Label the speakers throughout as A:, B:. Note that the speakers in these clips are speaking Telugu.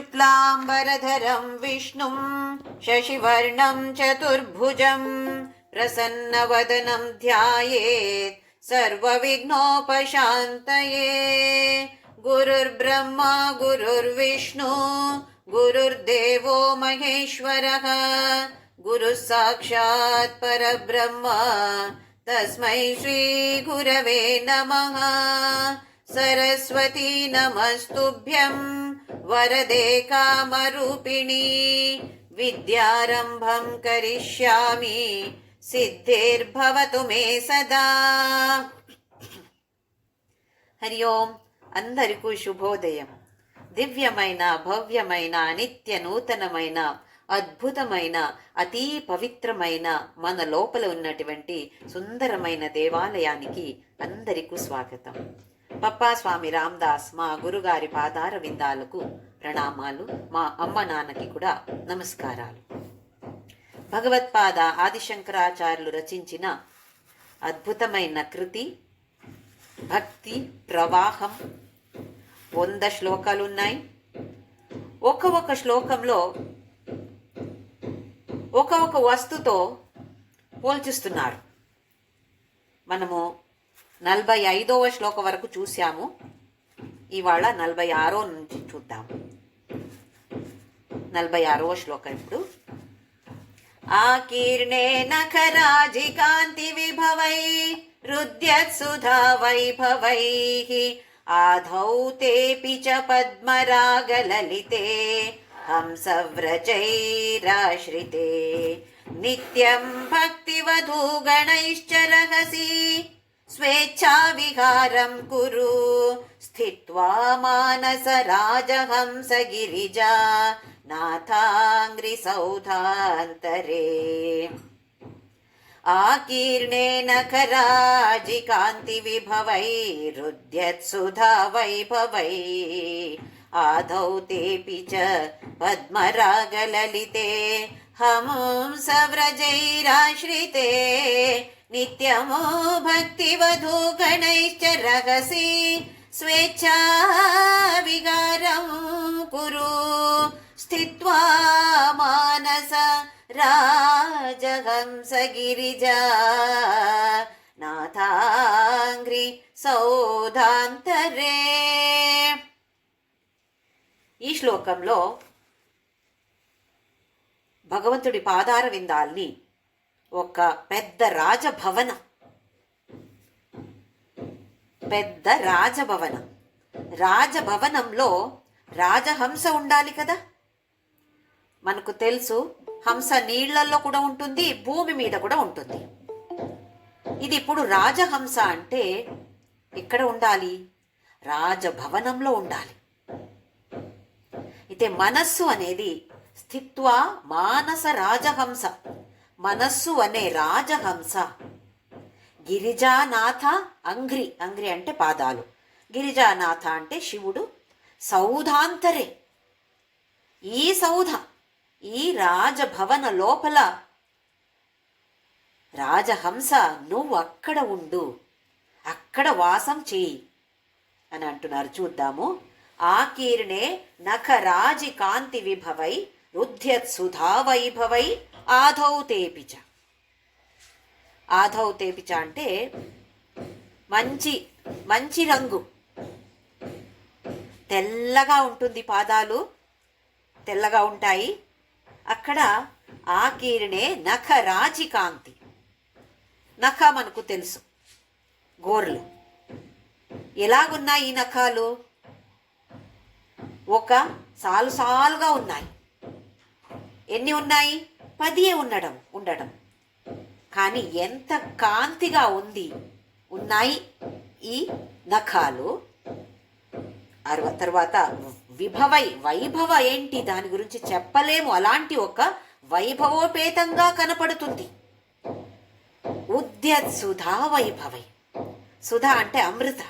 A: शुक्लांबरधरं विष्णुं शशिवर्णं चतुर्भुजं प्रसन्नवदनं ध्यायेत् सर्वविघ्नोपशान्तये। गुरुर्ब्रह्मा गुरुर्विष्णु गुरुर्देवो महेश्वरः गुरुः साक्षात् परब्रह्म तस्मै श्रीगुरवे नमः। सरस्वती नमस्तुभ्यं वरदे कामरूपिणी विद्यारंभं करिष्यामि सिद्धिर्भवतु मे सदा। हरि ओम అందరికీ శుభోదయం. దివ్యమైన భవ్యమైన నిత్య నూతనమైన అద్భుతమైన అతి పవిత్రమైన మన లోపల ఉన్నటువంటి సుందరమైన దేవాలయానికి అందరికీ స్వాగతం. పప్పా స్వామి రామదాస్ మా గురుగారి పాదార విందాలకు ప్రణామాలు. మా అమ్మ నాన్నకి కూడా నమస్కారాలు. భగవత్పాద ఆదిశంకరాచార్యులు రచించిన అద్భుతమైన కృతి భక్తి ప్రవాహం. 100 శ్లోకాలు ఉన్నాయి. ఒక శ్లోకంలో ఒక వస్తుతో పోల్చిస్తున్నారు. మనము 45వ శ్లోకం వరకు చూసాము. ఇవాళ 46 నుంచి చూద్దాము. 46వ శ్లోకం ఇప్పుడు. ఆకీర్ణే నఖరాజి కాంతి విభవై రుద్యత్సుధా వైభవైః ఆధౌ తేపి చ పద్మరాగలలితే హంసవ్రజైరాశ్రితే నిత్యం భక్తివధూగణైశ్చ రహసి స్వేచ్ఛా విహారం కురు స్థిత్వా మానస రాజహంస గిరిజా నాథాంగ్రి సౌధాంతరే. ఆకీర్ణే నఖరాజి కాంతి విభవై రుద్యత్సుధా వైభవై ఆధౌ తేపి చ పద్మరాగలలితే హంసవ్రజైరాశ్రితే నిత్యమో భక్తివధూగణైశ్చ రహసి స్వేచ్ఛా విహారం కురు స్థిత్వా మానస రాజహంస గిరిజా నాథాంగ్రి సౌధాంతరే. ఈ శ్లోకంలో భగవంతుడి పాదార విందాల్ని ఒక పెద్ద రాజభవనంలో రాజహంస ఉండాలి కదా. మనకు తెలుసు, హంస నీళ్లలో కూడా ఉంటుంది, భూమి మీద కూడా ఉంటుంది. ఇది ఇప్పుడు రాజహంస అంటే ఎక్కడ ఉండాలి? రాజభవనంలో ఉండాలి. అయితే మనస్సు అనేది స్థిత్వా మానస రాజహంస, మనస్సు అనే రాజహంస గిరిజానాథ అంగ్రి, అంగ్రి అంటే పాదాలు, గిరిజానాథ అంటే శివుడు, సౌధాంతరే ఈ సౌధ ఈ రాజభవన లోపల రాజహంస నువ్వు అక్కడ ఉండు, అక్కడ వాసం చేయి అని అంటున్నారు. చూద్దాము. ఆకీర్ణే నఖరాజి కాంతి విభవై రుద్యత్ సుధా వైభవై ఆధౌ తేపిచ. ఆధౌ తేపిచ అంటే మంచి రంగు, తెల్లగా ఉంటుంది, పాదాలు తెల్లగా ఉంటాయి. అక్కడ ఆకీర్ణే నఖరాజి కాంతి. నఖ మనకు తెలుసు, గోర్లు. ఎలాగున్నాయి ఈ నఖాలు? ఒక సాలుగా ఉన్నాయి. ఎన్ని ఉన్నాయి? 10 ఉండడం. కానీ ఎంత కాంతిగా ఉన్నాయి ఈ నఖాలు. తర్వాత వైభవ ఏంటి, దాని గురించి చెప్పలేము. అలాంటి ఒక వైభవోపేతంగా కనపడుతుంది. ఉద్యత్ సుధా వైభవై. సుధా అంటే అమృత.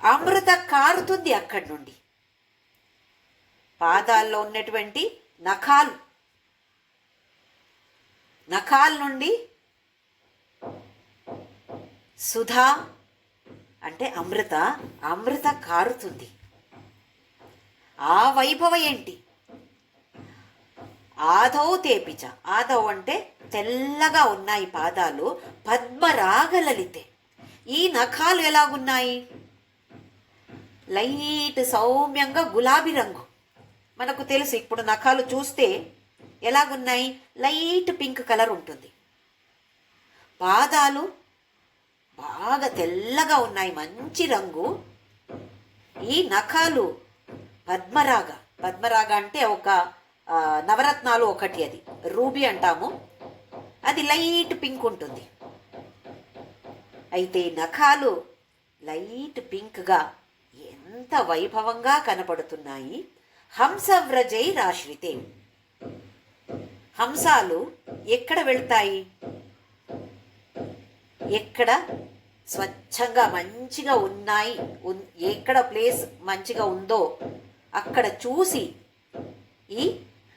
A: అమృత కారుతుంది అక్కడి నుండి. పాదాల్లో ఉన్నటువంటి నఖాల నుండి సుధా అంటే అమృత కారుతుంది. ఆ వైభవ ఏంటి? ఆదౌ తేపిచ. ఆదౌ అంటే తెల్లగా ఉన్నాయి పాదాలు. పద్మరాగలలితే. ఈ నఖాలు ఎలాగున్నాయి? లైట్ సౌమ్యంగా గులాబీ రంగు. మనకు తెలుసు, ఇప్పుడు నఖాలు చూస్తే ఎలాగున్నాయి? లైట్ పింక్ కలర్ ఉంటుంది. పాదాలు బాగా తెల్లగా ఉన్నాయి, మంచి రంగు. ఈ నఖాలు పద్మరాగ అంటే ఒక నవరత్నాలు ఒకటి, అది రూబీ అంటాము. అది లైట్ పింక్ ఉంటుంది. అయితే నఖాలు లైట్ పింక్గా ఎంత వైభవంగా కనపడుతున్నాయి. హంసవ్రజై రాశ్రితే. హంసాలు ఎక్కడ వెళ్తాయి? ఎక్కడ స్వచ్ఛంగా మంచిగా ఉన్నాయి, ఎక్కడ ప్లేస్ మంచిగా ఉందో అక్కడ చూసి ఈ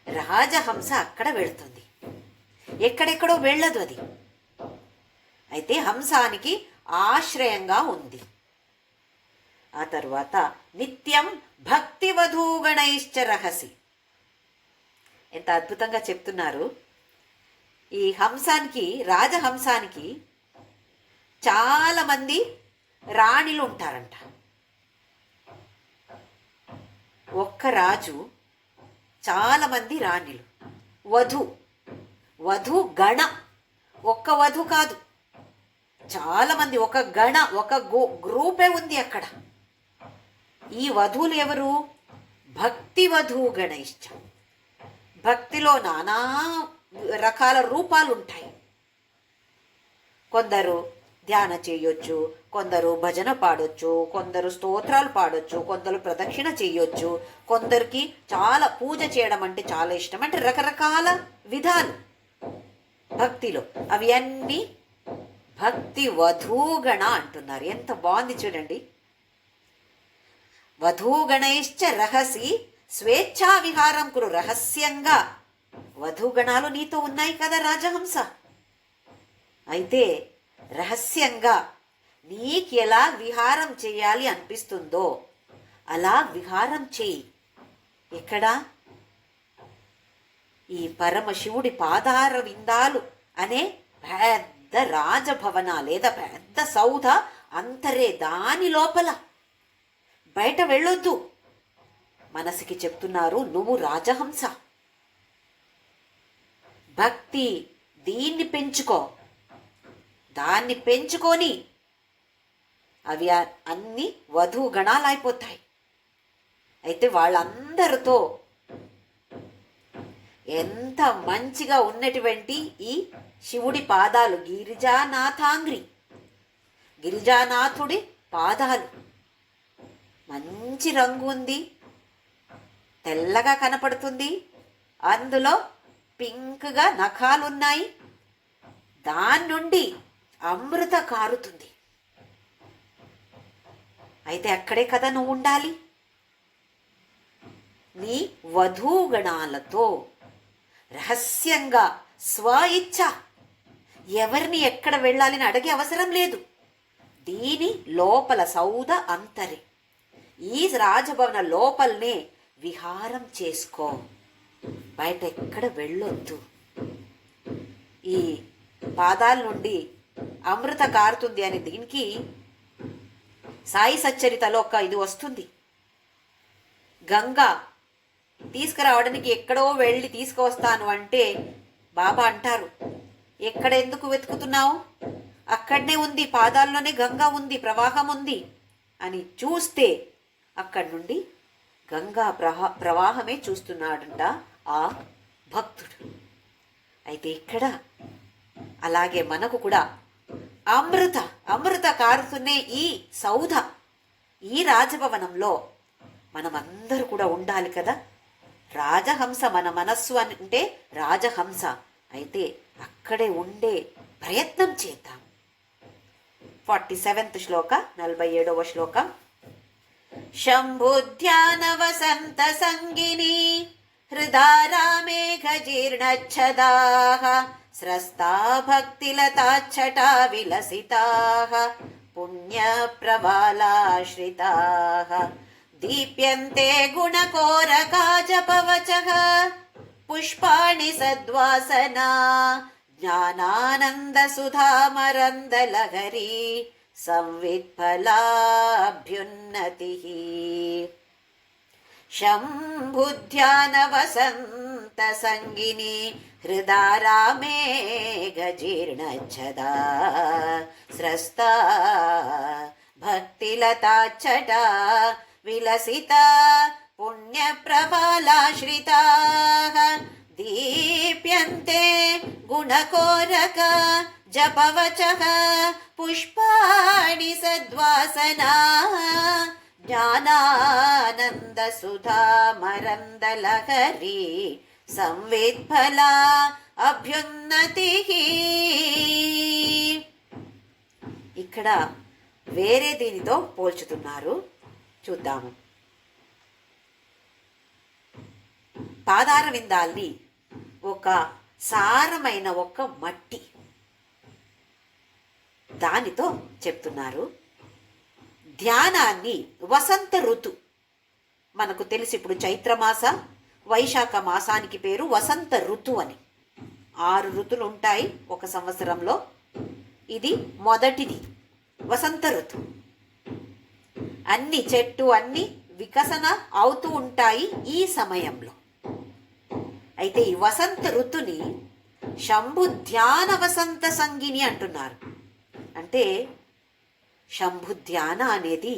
A: రాజహంస అక్కడ వెళుతుంది. ఎక్కడెక్కడో వెళ్ళదు అది. అయితే హంసానికి ఆశ్రయంగా ఉంది. ఆ తర్వాత నిత్యం భక్తివధూగణైశ్చ రహసి. ఎంత అద్భుతంగా చెప్తున్నారు. ఈ హంసానికి, రాజహంసానికి చాలా మంది రాణిలు ఉంటారంట. ఒక్క రాజు చాలా మంది రాణిలు. వధు గణ. ఒక్క వధు కాదు, చాలా మంది, ఒక గణ, ఒక గ్రూపే ఉంది అక్కడ. ఈ వధువులు ఎవరు? భక్తి వధూగణైశ్చ. భక్తిలో నానా రకాల రూపాలు ఉంటాయి. కొందరు ధ్యాన చేయొచ్చు, కొందరు భజన పాడొచ్చు, కొందరు స్తోత్రాలు పాడొచ్చు, కొందరు ప్రదక్షిణ చేయొచ్చు, కొందరికి చాలా పూజ చేయడం అంటే చాలా ఇష్టం. అంటే రకరకాల విధాలు భక్తిలో. అవి అన్నీ భక్తి వధూగణ అంటున్నారు. ఎంత బాగుంది చూడండి. వధూగణైశ్చ రహసి స్వేచ్ఛా విహారం కురు. రహస్యంగా వధూగణాలు నీతో ఉన్నాయి కదా రాజహంస. అయితే రహస్యంగా నీకు ఎలా విహారం చేయాలి అనిపిస్తుందో అలా విహారం చేయి. ఎక్కడ? ఈ పరమశివుడి పాదార విందాలు అనే పెద్ద రాజభవన లేదా పెద్ద సౌధ అంతరే, దాని లోపల. బయట వెళ్ళొద్దు. మనసుకి చెప్తున్నారు, నువ్వు రాజహంస. భక్తి దీన్ని పెంచుకో. దాన్ని పెంచుకొని అవి అన్ని వధూ గణాలు అయిపోతాయి. అయితే వాళ్ళందరితో ఎంత మంచిగా ఉన్నటువంటి ఈ శివుడి పాదాలు, గిరిజానాథుడి పాదాలు మంచి రంగు ఉంది, తెల్లగా కనపడుతుంది. అందులో పింక్గా నఖాలున్నాయి. దాని నుండి అమృత కారుతుంది. అయితే అక్కడే కదా నువ్వు ఉండాలి. నీ వధూగణాలతో రహస్యంగా స్వ ఇచ్ఛ. ఎవరిని ఎక్కడ వెళ్ళాలని అడిగే అవసరం లేదు. దీని లోపల సౌద అంతరే, ఈ రాజభవన లోపలనే విహారం చేసుకో. బయట ఎక్కడ వెళ్ళొద్దు. ఈ పాదాల నుండి అమృత కారుతుంది అని దీనికి సాయి సచ్చరితలో ఒక ఇది వస్తుంది. గంగా తీసుకురావడానికి ఎక్కడో వెళ్ళి తీసుకువస్తాను అంటే బాబా అంటారు, ఎక్కడ ఎందుకు వెతుకుతున్నావు? అక్కడనే ఉంది, పాదాల్లోనే గంగా ఉంది, ప్రవాహం ఉంది అని చూస్తే అక్కడి నుండి గంగా ప్రవాహమే చూస్తున్నాడంట ఆ భక్తుడు. అయితే ఇక్కడ అలాగే మనకు కూడా అమృత కారుతున్నే ఈ సౌధ, ఈ రాజభవనంలో మనమందరూ కూడా ఉండాలి కదా. రాజహంస, మన మనస్సు అంటే రాజహంస. అయితే అక్కడే ఉండే ప్రయత్నం చేద్దాం. 47వ శ్లోక, 47వ శ్లోకం. శంభుధ్యాన వసంత సంగిని హృదారా మేఘజీర్ణచ్ఛదాః స్రస్తా భక్తిలతాచ్చటా విలసితాః పుణ్యప్రవాలాశ్రితాః దీప్యంతే గుణకోరకాజపవచః పుష్పాణి సద్వాసనా జ్ఞానానందసుధామరందలహరీ సంవిత్ఫలాభ్యున్నతిః. శంభుధ్యాన వసంత సంగిని హృదారా మేఘజీర్ణచ్ఛదా స్రస్తా భక్తిలతాచ్చటా విలసితా పుణ్యప్రవాలాశ్రితాః దీప్యంతే గుణకోరక జపవచః పుష్పాణి సద్వాసనా జ్ఞానానందసుధామరందలహరీ సంవిత్ఫలా అభ్యున్నతిః. ఇక్కడ వేరే దీనితో పోల్చుతున్నారు, చూద్దాము. పాదార విందాల్ని ఒక సారమైన ఒక మట్టి, దానితో చెప్తున్నారు. ధ్యానాన్ని వసంత ఋతు, మనకు తెలిసి ఇప్పుడు చైత్రమాస వైశాఖ మాసానికి పేరు వసంత ఋతు అని. 6 ఋతులు ఉంటాయి ఒక సంవత్సరంలో, ఇది మొదటిది వసంత ఋతు. అన్ని చెట్టు అన్ని వికసన అవుతూ ఉంటాయి ఈ సమయంలో. అయితే ఈ వసంత ఋతుని శంభు ధ్యాన వసంత సంగిని అంటున్నారు. అంటే శంభు ధ్యాన అనేది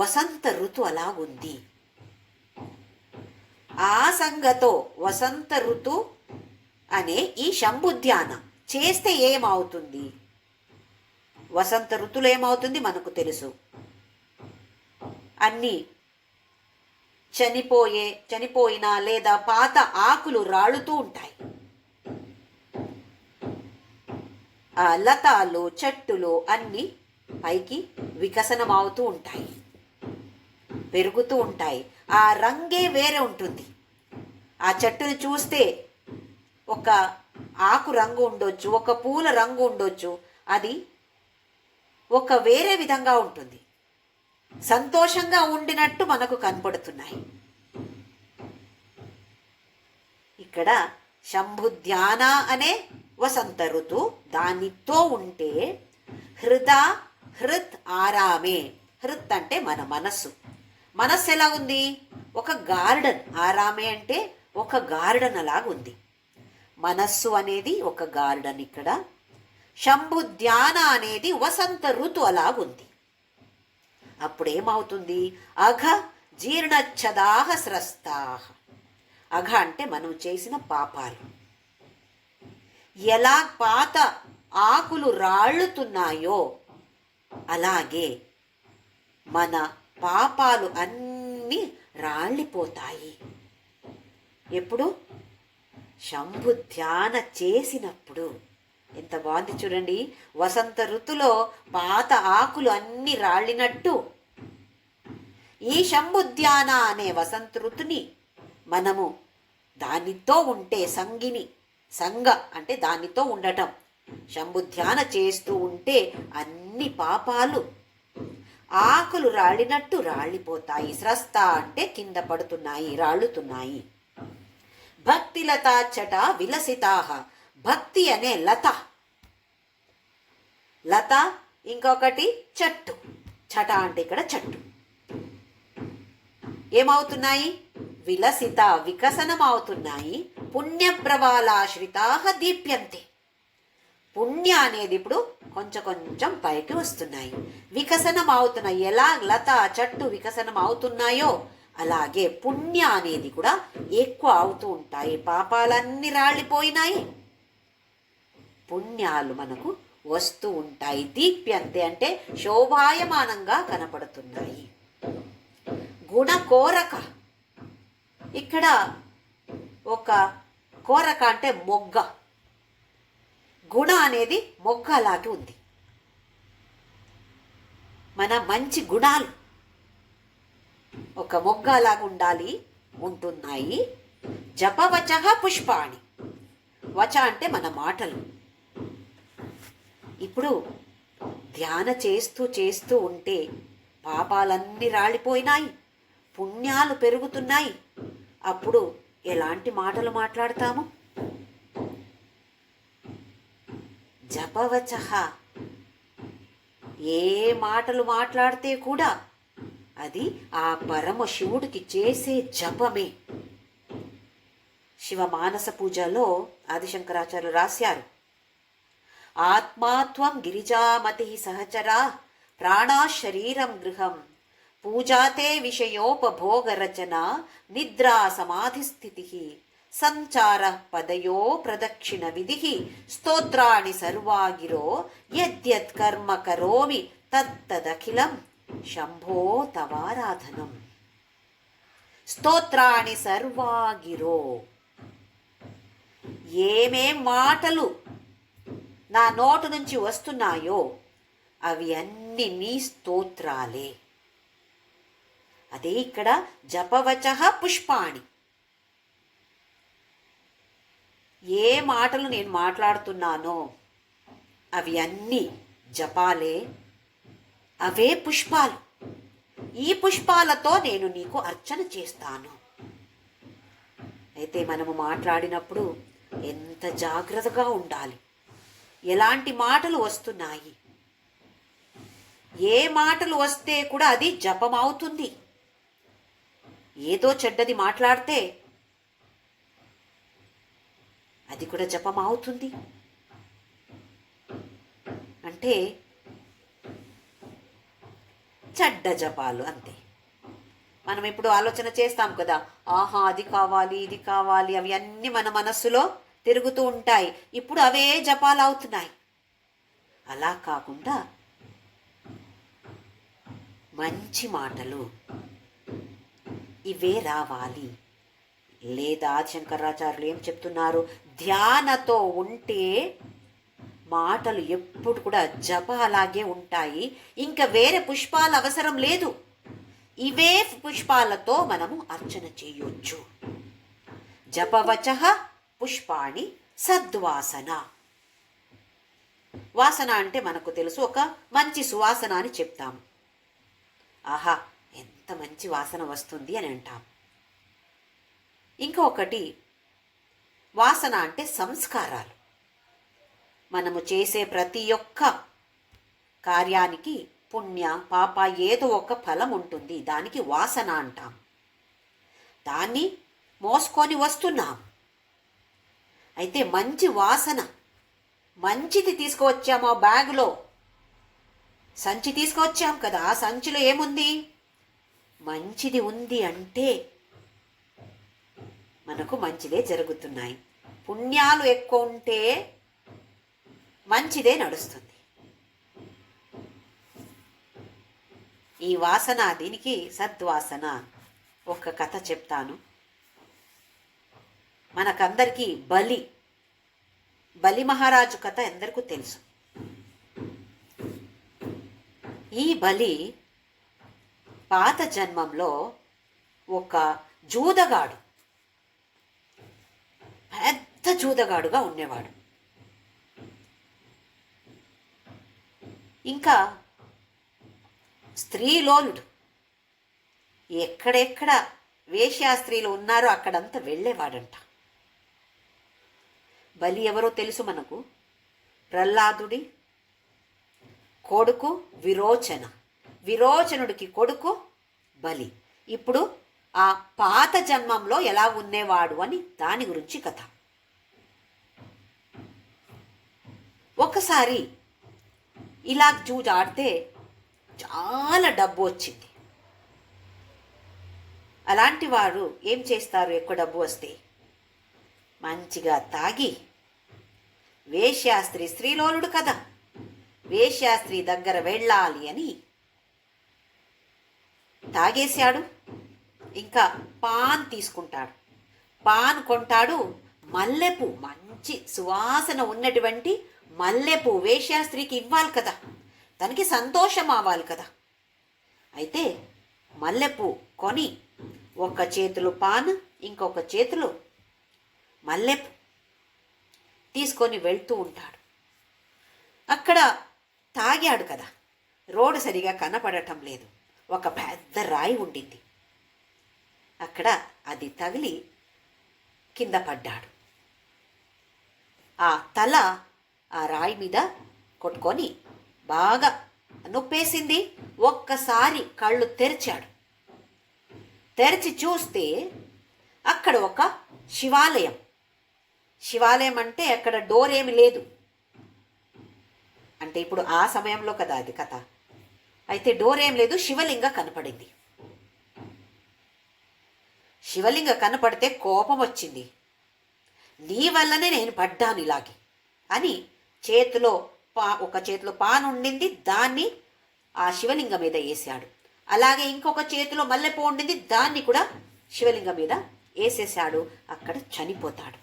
A: వసంత ఋతు అలాగుంది. ఆ సంగతో వసంత ఋతు అనే ఈ శంభు ధ్యాన చేస్తే ఏమవుతుంది? వసంత ఋతులు ఏమవుతుంది మనకు తెలుసు. అన్నీ చనిపోయిన లేదా పాత ఆకులు రాలుతూ ఉంటాయి. ఆ లతాలు చెట్టులు అన్నీ పైకి వికసనమవుతూ ఉంటాయి, పెరుగుతూ ఉంటాయి. ఆ రంగే వేరే ఉంటుంది. ఆ చెట్టును చూస్తే ఒక ఆకు రంగు ఉండొచ్చు, ఒక పూల రంగు ఉండొచ్చు, అది ఒక వేరే విధంగా ఉంటుంది. సంతోషంగా ఉండినట్టు మనకు కనపడుతున్నాయి. ఇక్కడ శంభు ధ్యాన అనే వసంత ఋతు, దానితో ఉంటే హృత్ ఆరామే. హృత్ అంటే మన మనస్సు. మనస్సు ఎలా ఉంది? ఒక గార్డెన్. ఆరామే అంటే ఒక గార్డెన్ అలాగుంది. మనస్సు అనేది ఒక గార్డెన్. ఇక్కడ శంభు ధ్యాన అనేది వసంత ఋతు అలాగుంది. అప్పుడేమవుతుంది? అఘ జీర్ణచ్ఛదాః స్రస్తాః. అఘ అంటే మనం చేసిన పాపాలు. ఎలా పాత ఆకులు రాళ్ళుతున్నాయో అలాగే మన పాపాలు అన్నీ రాళ్ళిపోతాయి. ఎప్పుడు? శంభు ధ్యాన చేసినప్పుడు. ఎంత బాగుంది చూడండి. వసంత ఋతులో పాత ఆకులు అన్ని రాళ్ళినట్టు ఈ శంభు ధ్యాన అనే వసంత ఋతుని మనము దానితో ఉంటే, సంగ అంటే దానితో ఉండటం, శంభు ధ్యాన చేస్తూ ఉంటే అన్ని పాపాలు ఆకులు రాళ్ళినట్టు రాళ్ళిపోతాయి. స్రస్త అంటే కింద పడుతున్నాయి, రాళ్ళుతున్నాయి. భక్తి లతాచ్చట విలసితాః. భక్తి అనే లత, ఇంకొకటి చెట్టు. చట అంటే ఇక్కడ చెట్టు. ఏమవుతున్నాయి? విలసిత, వికసనమవుతున్నాయి. పుణ్యప్రవాలాశ్రితాః దీప్యంతే. పుణ్య అనేది ఇప్పుడు కొంచెం కొంచెం పైకి వస్తున్నాయి, వికసనం అవుతున్నాయి. ఎలా లత చెట్టు వికసనం అవుతున్నాయో అలాగే పుణ్య అనేది కూడా ఎక్కువ అవుతూ ఉంటాయి. పాపాలన్నీ రాళ్ళిపోయినాయి, పుణ్యాలు మనకు వస్తూ ఉంటాయి. దీప్యంతే అంటే శోభాయమానంగా కనపడుతున్నాయి. గుణకోరక, ఇక్కడ ఒక కోరక అంటే మొగ్గ. గుణ అనేది మొగ్గ అలాగే ఉంది. మన మంచి గుణాలు ఒక మొగ్గ అలాగా ఉంటున్నాయి. జపవచ పుష్పాణి. వచ అంటే మన మాటలు. ఇప్పుడు ధ్యాన చేస్తూ చేస్తూ ఉంటే పాపాలన్నీ రాలిపోయినాయి, పుణ్యాలు పెరుగుతున్నాయి. అప్పుడు ఎలాంటి మాటలు మాట్లాడతాము? జపవచ. ఏ మాటలు మాట్లాడితే కూడా అది ఆ పరమశివుడికి చేసే జపమే. శివ మానస పూజలో ఆదిశంకరాచార్యులు రాశారు, ఆత్మాత్వం గిరిజామతి సహచరా ప్రాణా శరీరం గృహం పూజాతే విషయోపభోగ రచన నిద్రా సమాధి స్థితి సంచార పదయో ప్రదక్షిణ విధి స్తోత్రాణి సర్వాగిరో యద్యత్ కర్మ కరోమి తత్తదఖిలం శంభో తవారాధనం. స్తోత్రాణి సర్వాగిరో. ఏమేం మాటలు నా నోటు నుంచి వస్తున్నాయో అవి అన్ని నీ స్తోత్రాలే. అదే ఇక్కడ జపవచ పుష్పాణి. ఏ మాటలు నేను మాట్లాడుతున్నానో అవి అన్నీ జపాలే, అవే పుష్పాలు. ఈ పుష్పాలతో నేను నీకు అర్చన చేస్తాను. అయితే మనము మాట్లాడినప్పుడు ఎంత జాగ్రత్తగా ఉండాలి. ఎలాంటి మాటలు వస్తున్నాయి, ఏ మాటలు వస్తే కూడా అది జపం అవుతుంది. ఏదో చెడ్డది మాట్లాడితే అది కూడా జపం అవుతుంది. అంటే చెడ్డ జపాలు అంతే. మనం ఇప్పుడు ఆలోచన చేస్తాం కదా, ఆహా అది కావాలి ఇది కావాలి, అవి అన్నీ మన మనస్సులో తిరుగుతూ ఉంటాయి. ఇప్పుడు అవే జపాలు అవుతున్నాయి. అలా కాకుండా మంచి మాటలు ఇవే రావాలి. లేదా శంకరాచార్యులు ఏం చెప్తున్నారు, ధ్యానతో ఉంటే మాటలు ఎప్పుడు కూడా జప అలాగే ఉంటాయి. ఇంకా వేరే పుష్పాల అవసరం లేదు. ఇవే పుష్పాలతో మనము అర్చన చేయొచ్చు. జపవచ పుష్పాణి సద్వాసన. వాసన అంటే మనకు తెలుసు, ఒక మంచి సువాసన అని చెప్తాము. ఆహా ఎంత మంచి వాసన వస్తుంది అని అంటాం. ఇంకొకటి వాసన అంటే సంస్కారాలు. మనము చేసే ప్రతి ఒక్క కార్యానికి పుణ్య పాప ఏదో ఒక ఫలం ఉంటుంది. దానికి వాసన అంటాం. దాన్ని మోసుకొని వస్తున్నాం. అయితే మంచి వాసన, మంచిది తీసుకువచ్చాము. ఆ బ్యాగులో సంచి తీసుకువచ్చాం కదా, ఆ సంచిలో ఏముంది? మంచిది ఉంది అంటే మనకు మంచిదే జరుగుతున్నాయి. పుణ్యాలు ఎక్కువ ఉంటే మంచిదే నడుస్తుంది. ఈ వాసన, దీనికి సద్వాసన. ఒక కథ చెప్తాను. మనకందరికీ బలి మహారాజు కథ ఎందరికీ తెలుసు. ఈ బలి పాత జన్మంలో ఒక జూదగాడు, పెద్ద జూదగాడుగా ఉండేవాడు. ఇంకా స్త్రీలోలుడు. ఎక్కడెక్కడ వేశ్యాస్త్రీలు ఉన్నారో అక్కడంతా వెళ్ళేవాడంట. బలి ఎవరో తెలుసు మనకు, ప్రహ్లాదుడి కొడుకు విరోచన. విరోచనుడికి కొడుకు బలి. ఇప్పుడు ఆ పాత జన్మంలో ఎలా ఉండేవాడు అని దాని గురించి కథ. ఒకసారి ఇలా జూజాడితే చాలా డబ్బు వచ్చింది. అలాంటి వారు ఏం చేస్తారు? ఎక్కువ డబ్బు వస్తే మంచిగా తాగి, వేశ్యాస్త్రీ, స్త్రీలోలుడు కదా, వేశ్యాస్త్రీ దగ్గర వెళ్ళాలి అని తాగేశాడు. ఇంకా పాన్ తీసుకుంటాడు, పాన్ కొంటాడు. మల్లెపూ, మంచి సువాసన ఉన్నటువంటి మల్లెపూ వేశ్యాస్త్రీకి ఇవ్వాలి కదా, తనకి సంతోషం అవ్వాలి కదా. అయితే మల్లెపూ కొని ఒక చేతిలో పాన్, ఇంకొక చేతిలో మల్లెపూ తీసుకొని వెళ్తూ ఉంటాడు. అక్కడ తాగాడు కదా, రోడ్డు సరిగా కనపడటం లేదు. ఒక పెద్ద రాయి ఉండింది, అక్కడ అది తగిలి కింద పడ్డాడు. ఆ తల ఆ రాయి మీద కొట్టుకొని బాగా నొప్పేసింది. ఒక్కసారి కళ్ళు తెరిచాడు. తెరిచి చూస్తే అక్కడ ఒక శివాలయం. శివాలయం అంటే అక్కడ డోర్ ఏమి లేదు. అంటే ఇప్పుడు ఆ సమయంలో కదా అది కథ. అయితే డోర్ ఏం లేదు, శివలింగ కనపడింది. శివలింగ కనపడితే కోపం వచ్చింది. నీ వల్లనే నేను పడ్డాను ఇలాగే అని చేతిలో ఒక చేతిలో పాన్ ఉండింది, దాన్ని ఆ శివలింగం మీద వేసాడు. అలాగే ఇంకొక చేతిలో మల్లెపూ ఉండింది, దాన్ని కూడా శివలింగం మీద వేసేసాడు. అక్కడ చనిపోతాడు.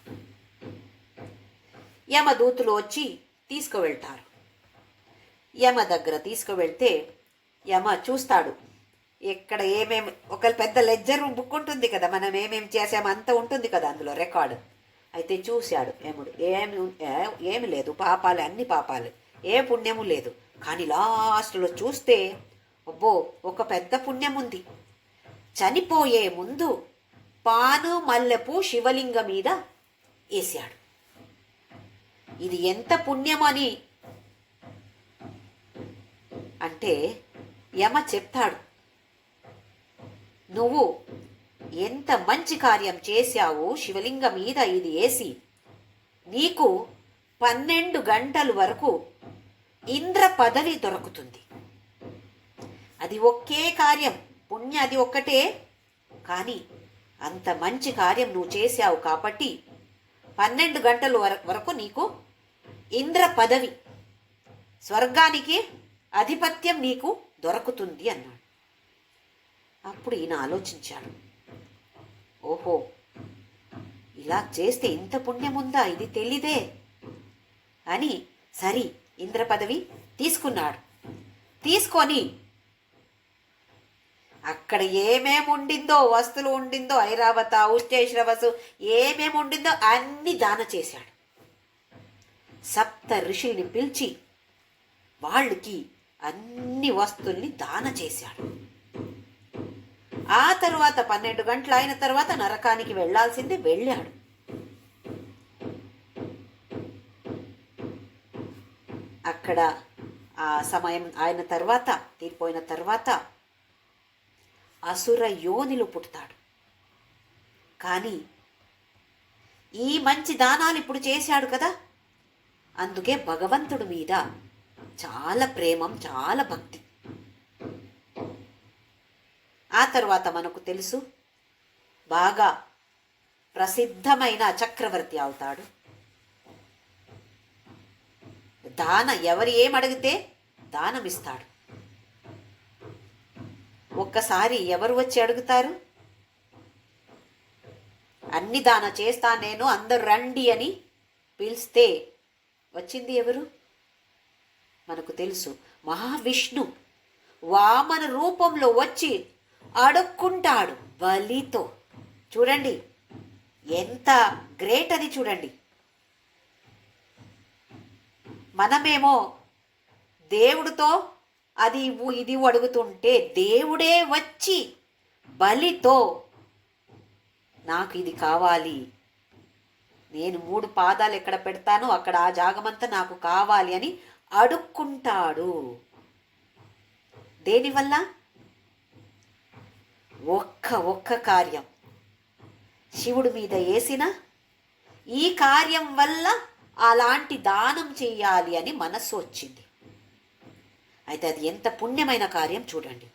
A: యమదూతులు వచ్చి తీసుకువెళ్తారు. యమ దగ్గర తీసుకువెళ్తే యమ చూస్తాడు, ఎక్కడ ఏమేమి ఒక పెద్ద లెడ్జర్ బుక్ ఉంటుంది కదా, మనం ఏమేమి చేసామో అంత ఉంటుంది కదా అందులో రికార్డు. అయితే చూశాడు యముడు, ఏమి లేదు, పాపాలే, అన్ని పాపాలే, ఏ పుణ్యము లేదు. కానీ లాస్ట్లో చూస్తే అబ్బో ఒక పెద్ద పుణ్యం ఉంది. చనిపోయే ముందు పాను మల్లెపూ శివలింగం మీద వేసాడు. ఇది ఎంత పుణ్యమని అంటే యమ చెప్తాడు, నువ్వు ఎంత మంచి కార్యం చేశావు, శివలింగం మీద ఇది వేసి నీకు 12 గంటల వరకు ఇంద్ర పదవి దొరుకుతుంది. అది ఒకే కార్యం, పుణ్య అది ఒక్కటే, కానీ అంత మంచి కార్యం నువ్వు చేశావు కాబట్టి 12 గంటల వరకు నీకు ఇంద్ర పదవి, స్వర్గానికి ఆధిపత్యం నీకు దొరుకుతుంది అన్నాడు. అప్పుడు ఈయన ఆలోచించాడు, ఓహో ఇలా చేస్తే ఇంత పుణ్యం ఉందా, ఇది తెలీదే అని సరి ఇంద్ర పదవి తీసుకున్నాడు. తీసుకొని అక్కడ ఏమేమి ఉండిందో, వస్తువులు ఉండిందో, ఐరావత, ఉష్టేశ్రవసు ఏమేమి ఉండిందో అన్ని దాన చేశాడు. 7 ఋషుల్ని పిలిచి వాళ్ళకి అన్ని వస్తువుల్ని దాన చేశాడు. ఆ తర్వాత 12 గంటలు అయిన తర్వాత నరకానికి వెళ్ళాల్సిందే, వెళ్ళాడు. అక్కడ ఆ సమయం అయిన తర్వాత, తీరిపోయిన తర్వాత అసుర యోనిలు పుడతాడు. కానీ ఈ మంచి దానాలు ఇప్పుడు చేశాడు కదా, అందుకే భగవంతుడి మీద చాలా ప్రేమం, చాలా భక్తి. ఆ తర్వాత మనకు తెలుసు, బాగా ప్రసిద్ధమైన చక్రవర్తి అవుతాడు. ఎవరు ఏమడిగితే దానమిస్తాడు. ఒక్కసారి ఎవరు వచ్చి అడుగుతారు, అన్ని దాన చేస్తా నేను, అందరు రండి అని పిలిస్తే వచ్చింది ఎవరు? మనకు తెలుసు, మహావిష్ణు వామన రూపంలో వచ్చి అడుక్కుంటాడు బలితో. చూడండి ఎంత గ్రేట్ అది, చూడండి. మనమేమో దేవుడితో అది ఇవ్వు ఇది అడుగుతుంటే, దేవుడే వచ్చి బలితో నాకు ఇది కావాలి, నేను 3 పాదాలు ఎక్కడ పెడతానో అక్కడ ఆ జాగమంతా నాకు కావాలి అని అడుక్కుంటాడు. దేనివల్ల? ఒక్క కార్యం శివుడి మీద వేసిన ఈ కార్యం వల్ల అలాంటి దానం చెయ్యాలి అని మనస్సు వచ్చింది. అయితే అది ఎంత పుణ్యమైన కార్యం చూడండి.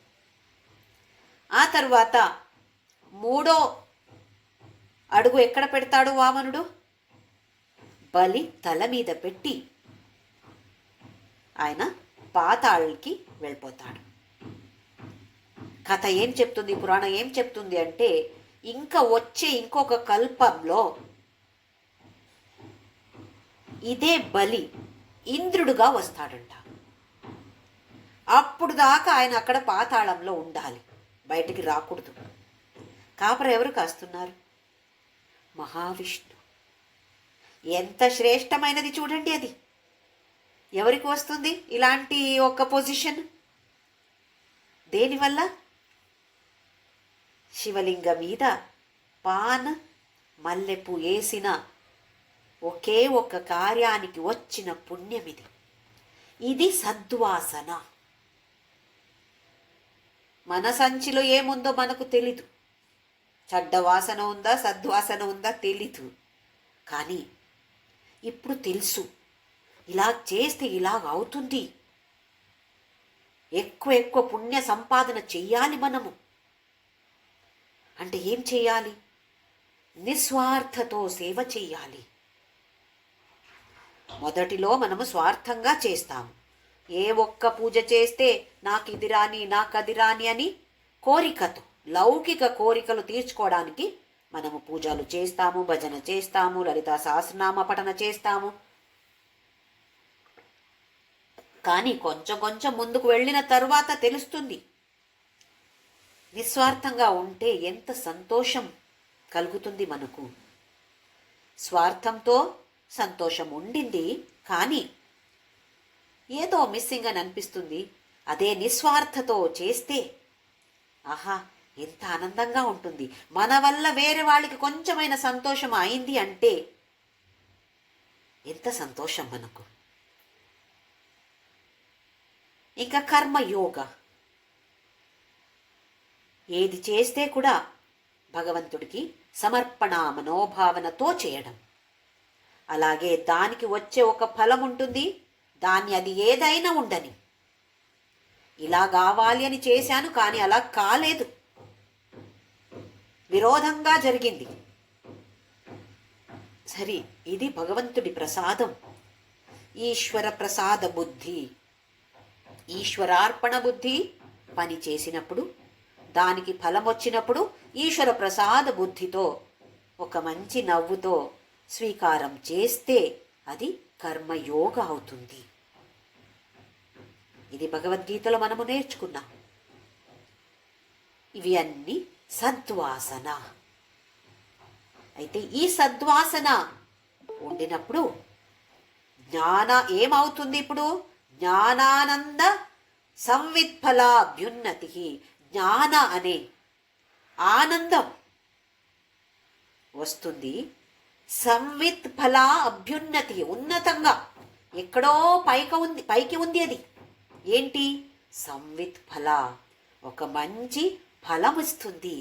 A: ఆ తర్వాత 3వ అడుగు ఎక్కడ పెడతాడు వామనుడు? బలి తల మీద పెట్టి ఆయన పాతాళానికి వెళ్ళిపోతాడు. కథ ఏం చెప్తుంది, పురాణం ఏం చెప్తుంది అంటే, ఇంకా వచ్చే ఇంకొక కల్పంలో ఇదే బలి ఇంద్రుడుగా వస్తాడంట. అప్పుడు దాకా ఆయన అక్కడ పాతాళంలో ఉండాలి, బయటికి రాకూడదు. కాపర ఎవరు కాస్తున్నారు? మహావిష్ణు. ఎంత శ్రేష్టమైనది చూడండి అది. ఎవరికి వస్తుంది ఇలాంటి ఒక పొజిషన్? దేనివల్ల? శివలింగ మీద పాన్ మల్లెపూ వేసిన ఒకే ఒక్క కార్యానికి వచ్చిన పుణ్యమిది. ఇది సద్వాసన. మన సంచిలో ఏముందో మనకు తెలీదు. చెడ్డ వాసన ఉందా, సద్వాసన ఉందా తెలీదు. కానీ ఇప్పుడు తెలుసు, ఇలా చేస్తే ఇలాగ అవుతుంది. ఎక్కువ ఎక్కువ పుణ్య సంపాదన చెయ్యాలి మనము. అంటే ఏం చేయాలి? నిస్వార్థతో సేవ చెయ్యాలి. మొదటిలో మనము స్వార్థంగా చేస్తాము. ఏ ఒక్క పూజ చేస్తే నాకు ఇది రాని, నాకు అది రాని అని కోరికతో, లౌకిక కోరికలు తీర్చుకోవడానికి మనము పూజలు చేస్తాము, భజన చేస్తాము, లలితా సహస్రనామ పఠన చేస్తాము. కానీ కొంచెం కొంచెం ముందుకు వెళ్ళిన తరువాత తెలుస్తుంది, నిస్వార్థంగా ఉంటే ఎంత సంతోషం కలుగుతుంది మనకు. స్వార్థంతో సంతోషం ఉండింది, కానీ ఏదో మిస్సింగ్ అని అనిపిస్తుంది. అదే నిస్వార్థతో చేస్తే ఆహా ఎంత ఆనందంగా ఉంటుంది. మన వల్ల వేరే వాళ్ళకి కొంచెమైన సంతోషం అయింది అంటే ఎంత సంతోషం మనకు. ఇంకా కర్మయోగ. ఏది చేస్తే కూడా భగవంతుడికి సమర్పణ మనోభావనతో చేయడం. అలాగే దానికి వచ్చే ఒక ఫలం ఉంటుంది. దాన్ని అది ఏదైనా ఉండని, ఇలా కావాలి అని చేశాను కానీ అలా కాలేదు, విరోధంగా జరిగింది. సరే, ఇది భగవంతుడి ప్రసాదం, ఈశ్వర ప్రసాద బుద్ధి. ఈశ్వరార్పణ బుద్ధి పని చేసినప్పుడు, దానికి ఫలం వచ్చినప్పుడు ఈశ్వర ప్రసాద బుద్ధితో ఒక మంచి నవ్వుతో స్వీకారం చేస్తే అది కర్మయోగ అవుతుంది. ఇది భగవద్గీతలో మనము నేర్చుకున్నాం. ఇవి అన్ని సద్వాసన. అయితే ఈ సద్వాసన ఉండినప్పుడు ఏమవుతుంది? ఇప్పుడు జ్ఞానానంద సంవిత్ఫలాభ్యున్నతి. జ్ఞాన అనే ఆనందం వస్తుంది. సంవిత్ ఫలా అభ్యున్నతి, ఉన్నతంగా ఎక్కడో పైకి ఉంది అది. ఏంటి? సంవిత్ ఫల, ఒక మంచి ఫలం ఇస్తుంది.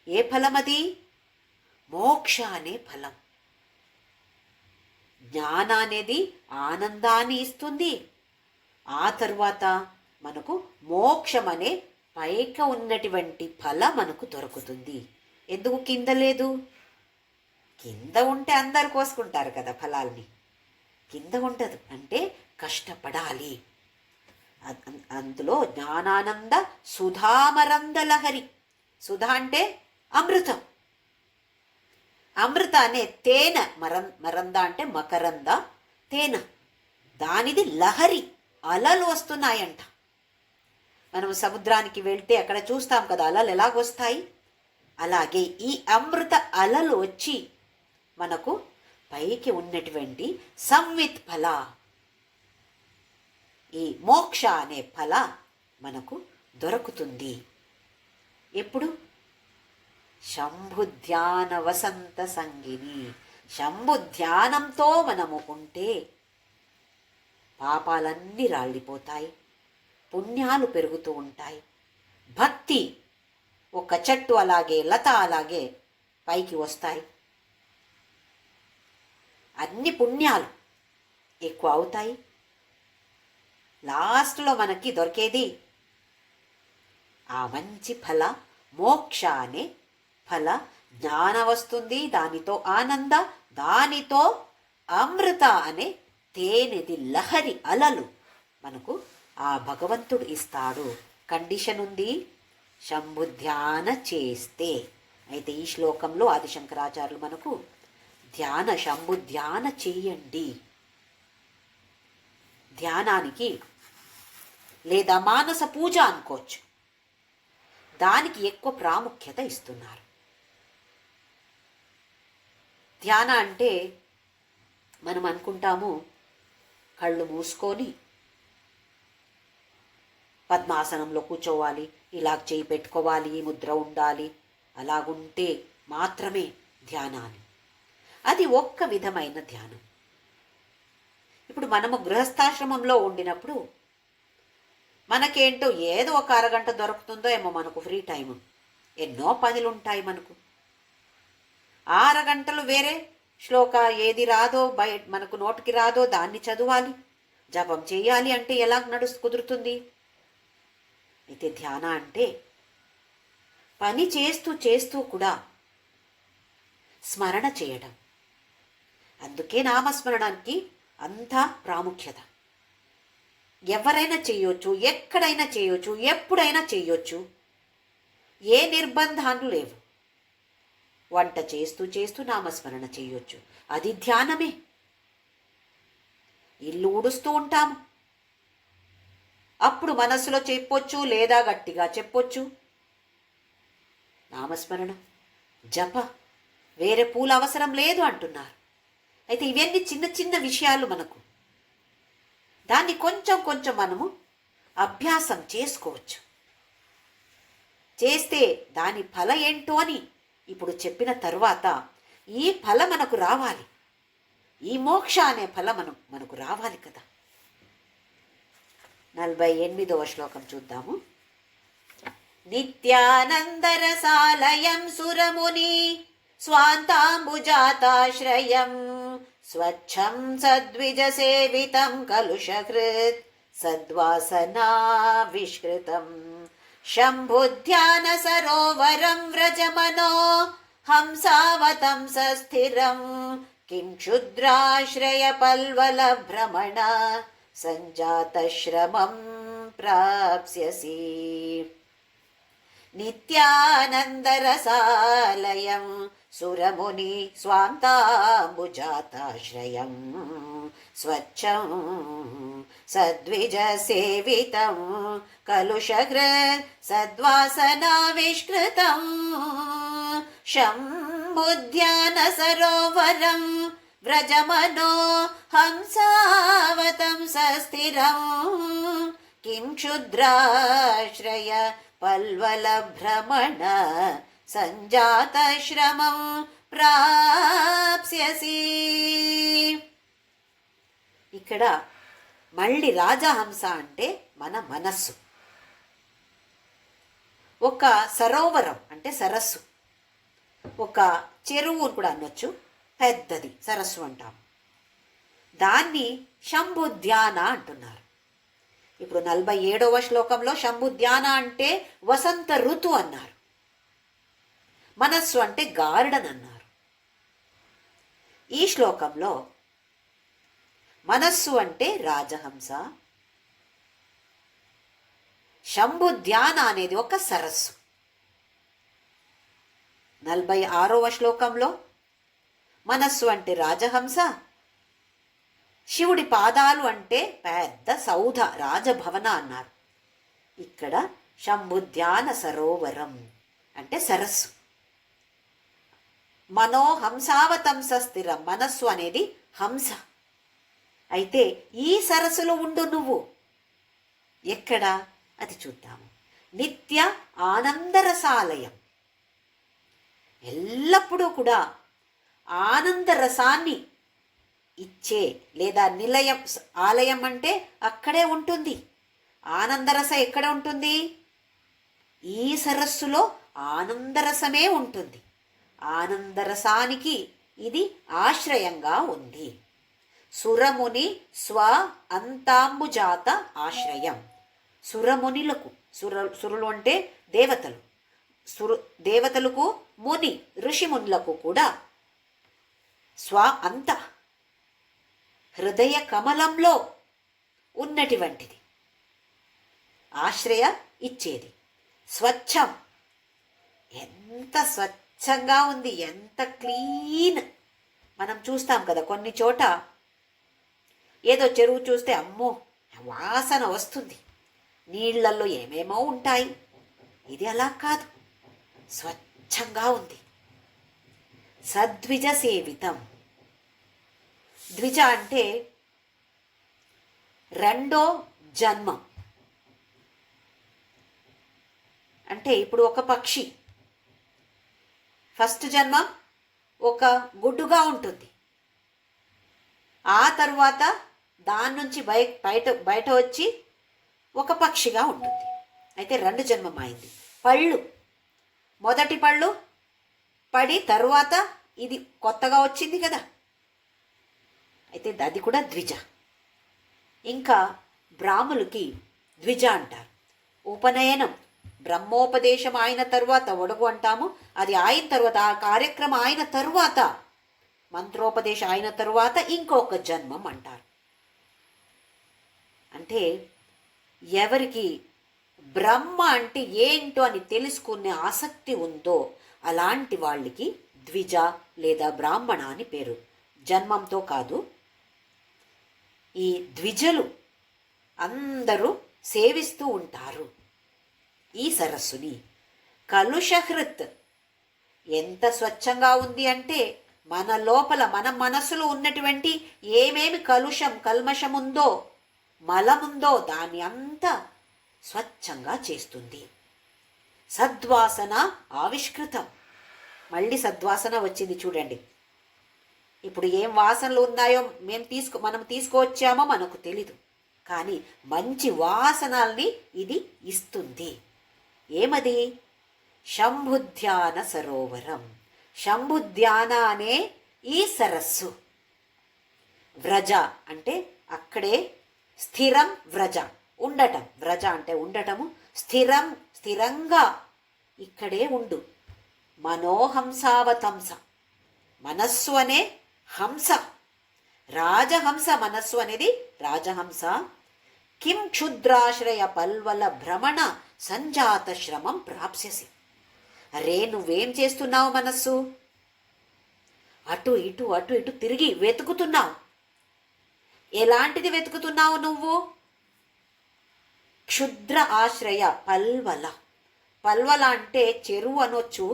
A: ఏ ఫలం అది? మోక్ష అనే ఫలం. జ్ఞాన అనేది ఆనందాన్ని ఇస్తుంది. ఆ తరువాత మనకు మోక్షం అనే పైక ఉన్నటువంటి ఫలం మనకు దొరుకుతుంది. ఎందుకు కింద లేదు? కింద ఉంటే అందరు కోసుకుంటారు కదా ఫలాల్ని. కింద ఉండదు, అంటే కష్టపడాలి. అందులో జ్ఞానానంద సుధామరంద లహరి. సుధా అంటే అమృతం. అమృత అనే తేనె, మరంద అంటే మకరంద, తేనె, దానిది లహరి, అలలు వస్తున్నాయంట. మనం సముద్రానికి వెళ్తే అక్కడ చూస్తాం కదా అలలు ఎలాగొస్తాయి. అలాగే ఈ అమృత అలలు వచ్చి మనకు పైకి ఉన్నటువంటి సంవిత్ ఫల, ఈ మోక్ష అనే ఫల మనకు దొరుకుతుంది. ఎప్పుడు? శంభు ధ్యాన వసంత సంగిని. శంభు ధ్యానంతో మనము ఉంటే పాపాలన్నీ రాళ్ళిపోతాయి, పుణ్యాలు పెరుగుతూ ఉంటాయి. భక్తి ఒక చెట్టు అలాగే, లత అలాగే పైకి వస్తాయి. అన్ని పుణ్యాలు ఎక్కువ అవుతాయి. లాస్ట్లో మనకి దొరికేది ఆ మంచి ఫల, మోక్ష అనే ఫల. జ్ఞాన వస్తుంది, దానితో ఆనంద, దానితో అమృత అనే తేనెది లహరి, అలలు మనకు ఆ భగవంతుడు ఇస్తాడు. కండిషన్ ఉంది, శంభు ధ్యాన చేస్తే. అయితే ఈ శ్లోకంలో ఆదిశంకరాచార్యులు మనకు శంభు ధ్యాన చెయ్యండి, ధ్యానానికి లేదా మానస పూజ అనుకోవచ్చు, దానికి ఎక్కువ ప్రాముఖ్యత ఇస్తున్నారు. ధ్యాన అంటే మనం అనుకుంటాము కళ్ళు మూసుకొని పద్మాసనంలో కూర్చోవాలి, ఇలా చేయి పెట్టుకోవాలి, ఈ ముద్ర ఉండాలి, అలాగుంటే మాత్రమే ధ్యానాన్ని. అది ఒక్క విధమైన ధ్యానం. ఇప్పుడు మనము గృహస్థాశ్రమంలో ఉండినప్పుడు మనకేంటో ఏదో ఒక అరగంట దొరుకుతుందో ఏమో మనకు ఫ్రీ టైం, ఎన్నో పనులు ఉంటాయి మనకు. ఆ అరగంటలు వేరే శ్లోక ఏది రాదో మనకు నోటికి రాదో దాన్ని చదవాలి, జపం చేయాలి అంటే ఎలా కుదురుతుంది? అయితే ధ్యాన అంటే పని చేస్తూ చేస్తూ కూడా స్మరణ చేయడం. అందుకే నామస్మరణానికి అంత ప్రాముఖ్యత. ఎవరైనా చేయొచ్చు, ఎక్కడైనా చేయొచ్చు, ఎప్పుడైనా చేయొచ్చు, ఏ నిర్బంధాలు లేవు. వంట చేస్తూ చేస్తూ నామస్మరణ చేయొచ్చు, అది ధ్యానమే. ఇల్లు ఊడుస్తూ ఉంటాము, అప్పుడు మనస్సులో చెప్పొచ్చు లేదా గట్టిగా చెప్పొచ్చు. నామస్మరణ, జప, వేరే పూల అవసరం లేదు అంటున్నారు. అయితే ఇవన్నీ చిన్న చిన్న విషయాలు మనకు. దాన్ని కొంచెం కొంచెం మనము అభ్యాసం చేసుకోవచ్చు. చేస్తే దాని ఫల ఏంటో అని ఇప్పుడు చెప్పిన తరువాత ఈ ఫల మనకు రావాలి, ఈ మోక్ష అనే ఫల మనకు రావాలి కదా. 48వ శ్లోకం చూద్దాము. నిత్యానందరసాలయం సురముని స్వాంతాంబుజాతాశ్రయం స్వచ్ఛం సద్విజసేవితం కలుషకృత్ సద్వాసనా విష్కృతం శంభుధ్యాన సరోవరం వ్రజమనో హంసావతం సస్థిరం కిం క్షుద్రాశ్రయ పల్వల భ్రమణ సంజాతశ్రమం ప్రాప్స్యసి. నిత్యానందరసాలయం సురముని స్వాంతాంబుజాతాశ్రయం స్వచ్ఛం సద్విజసేవితం కలుషకృత్ సద్వాసనా విష్కృతం శంభుధ్యాన సరోవరం వ్రజమనో హంసావతం సస్థిరం కిం క్షుద్రాశ్రయ పల్వల భ్రమణ సంజాతశ్రమం ప్రాప్స్యసి. ఇక్కడ మళ్ళీ రాజహంస అంటే మన మనస్సు. ఒక సరోవరం అంటే సరస్సు, ఒక చెరువు కూడా అనొచ్చు, పెద్దది సరస్సు అంటాం. దాన్ని శంభుధ్యాన అంటున్నారు. ఇప్పుడు 47వ శ్లోకంలో శంభుధ్యాన అంటే వసంత ఋతు అన్నారు, మనస్సు అంటే గార్డెన్ అన్నారు. ఈ శ్లోకంలో మనస్సు అంటే రాజహంస, శంభుధ్యాన అనేది ఒక సరస్సు. 46వ శ్లోకంలో మనస్సు అంటే రాజహంస, శివుడి పాదాలు అంటే పెద్ద సౌధ రాజభవన అన్నారు. ఇక్కడ శంభుధ్యాన సరోవరం అంటే సరస్సు. మనోహంసావతంస స్థిరం, మనస్సు అనేది హంస. అయితే ఈ సరస్సులో ఉండు నువ్వు. ఎక్కడ అది చూద్దాము. నిత్య ఆనందరసాలయం, ఎల్లప్పుడూ కూడా ఆనందరసాన్ని ఇచ్చే లేదా నిలయం. ఆలయం అంటే అక్కడే ఉంటుంది. ఆనందరస ఎక్కడ ఉంటుంది? ఈ సరస్సులో ఆనందరసమే ఉంటుంది. ఆనందరసానికి ఇది ఆశ్రయంగా ఉంది. సురముని స్వ అంతాంబుజాత ఆశ్రయం. సురమునిలకు, సురులు అంటే దేవతలు, దేవతలకు, ముని ఋషిమునులకు కూడా స్వ అంత హృదయ కమలంలో ఉన్నటువంటిది ఆశ్రయ ఇచ్చేది. స్వచ్ఛం, ఎంత స్వచ్ఛంగా ఉంది, ఎంత క్లీన్. మనం చూస్తాం కదా కొన్ని చోట ఏదో చెరువు చూస్తే అమ్మో వాసన వస్తుంది, నీళ్లలో ఏమేమో ఉంటాయి. ఇది అలా కాదు, స్వచ్ఛంగా ఉంది. సద్విజ సేవితం. ద్విజ అంటే రెండో జన్మం. అంటే ఇప్పుడు ఒక పక్షి ఫస్ట్ జన్మం ఒక గుడ్డుగా ఉంటుంది, ఆ తరువాత దాని నుంచి బయట వచ్చి ఒక పక్షిగా ఉంటుంది. అయితే రెండు జన్మం అయింది. పళ్ళు, మొదటి పళ్ళు పడి తరువాత ఇది కొత్తగా వచ్చింది కదా, అయితే అది కూడా ద్విజ. ఇంకా బ్రాహ్మణులకి ద్విజ అంటారు. ఉపనయనం, బ్రహ్మోపదేశం అయిన తరువాత ఒడుగు అంటాము, అది అయిన తర్వాత ఆ కార్యక్రమం అయిన తరువాత మంత్రోపదేశం అయిన తరువాత ఇంకొక జన్మం అంటారు. అంటే ఎవరికి బ్రహ్మ అంటే ఏంటో అని తెలుసుకునే ఆసక్తి ఉందో అలాంటి వాళ్ళకి ద్విజ లేదా బ్రాహ్మణ అని పేరు. జన్మంతో కాదు. ఈ ద్విజలు అందరూ సేవిస్తూ ఉంటారు ఈ సరస్సుని. కలుషహృత్, ఎంత స్వచ్ఛంగా ఉంది అంటే మన లోపల మన మనసులో ఉన్నటువంటి ఏమేమి కల్మషం ఉందో, మలముందో దాన్ని అంతా స్వచ్ఛంగా చేస్తుంది. సద్వాసన ఆవిష్కృతం. మళ్ళీ సద్వాసన వచ్చింది చూడండి. ఇప్పుడు ఏం వాసనలు ఉన్నాయో మనం తీసుకువచ్చామో మనకు తెలీదు, కానీ మంచి వాసనల్ని ఇది ఇస్తుంది. ఏమది? శంభుధ్యాన సరోవరం. శంభుధ్యాన అనే ఈ సరస్సు. వ్రజ అంటే అక్కడే స్థిరం, వ్రజ ఉండటం. వ్రజ అంటే ఉండటము, స్థిరంగా ఇక్కడే ఉండు. మనోహంసావతంస, మనస్సు అనే హంస, రాజహంస. మనస్సు అనేది రాజహంస. కిం క్షుద్రాశ్రయ పల్వల భ్రమణ సంజాత శ్రమం ప్రాప్స్యసి. అరే నువ్వేం చేస్తున్నావు మనస్సు? అటు ఇటు తిరిగి వెతుకుతున్నావు. ఎలాంటిది వెతుకుతున్నావు నువ్వు? క్షుద్ర ఆశ్రయ పల్వల. పల్వల అంటే చెరువు అనొచ్చు,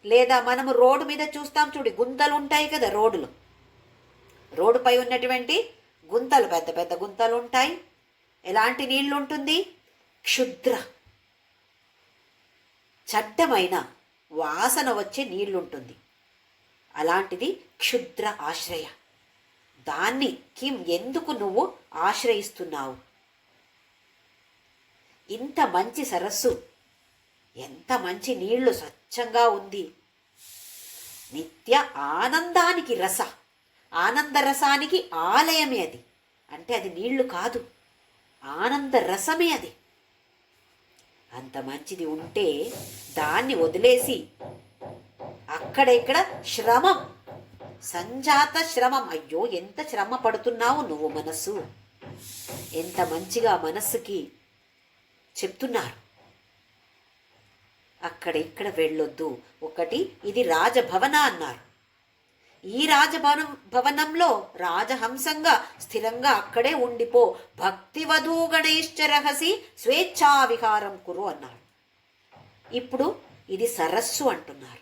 A: లేదా మనము రోడ్డు మీద చూస్తాం చూడు, గుంతలు ఉంటాయి కదా రోడ్డులో. రోడ్డుపై ఉన్నటువంటి గుంతలు, పెద్ద పెద్ద గుంతలు ఉంటాయి. ఎలాంటి నీళ్లు ఉంటుంది? క్షుద్ర, చడ్డమైన వాసన వచ్చే నీళ్లుంటుంది. అలాంటిది క్షుద్ర ఆశ్రయ. దాన్ని ఎందుకు నువ్వు ఆశ్రయిస్తున్నావు? ఇంత మంచి సరస్సు, ఎంత మంచి నీళ్లు, స్వచ్ఛంగా ఉంది. నిత్య ఆనందానికి రస, ఆనంద రసానికి ఆలయమే అది. అంటే అది నీళ్లు కాదు, ఆనంద రసమే అది. అంత మంచిది ఉంటే దాన్ని వదిలేసి అక్కడెక్కడ శ్రమం, సంజాత శ్రమం. అయ్యో ఎంత శ్రమ పడుతున్నావు నువ్వు మనస్సు. ఎంత మంచిగా మనస్సుకి చెప్తున్నారు, అక్కడ ఇక్కడ వెళ్ళొద్దు. ఒకటి ఇది రాజభవన అన్నారు. ఈ రాజభవనంలో రాజహంసంగా స్థిరంగా అక్కడే ఉండిపో. భక్తివధూ గణేశ్చరహసి స్వేచ్ఛా విహారం కురు అన్నారు. ఇప్పుడు ఇది సరస్సు అంటున్నారు.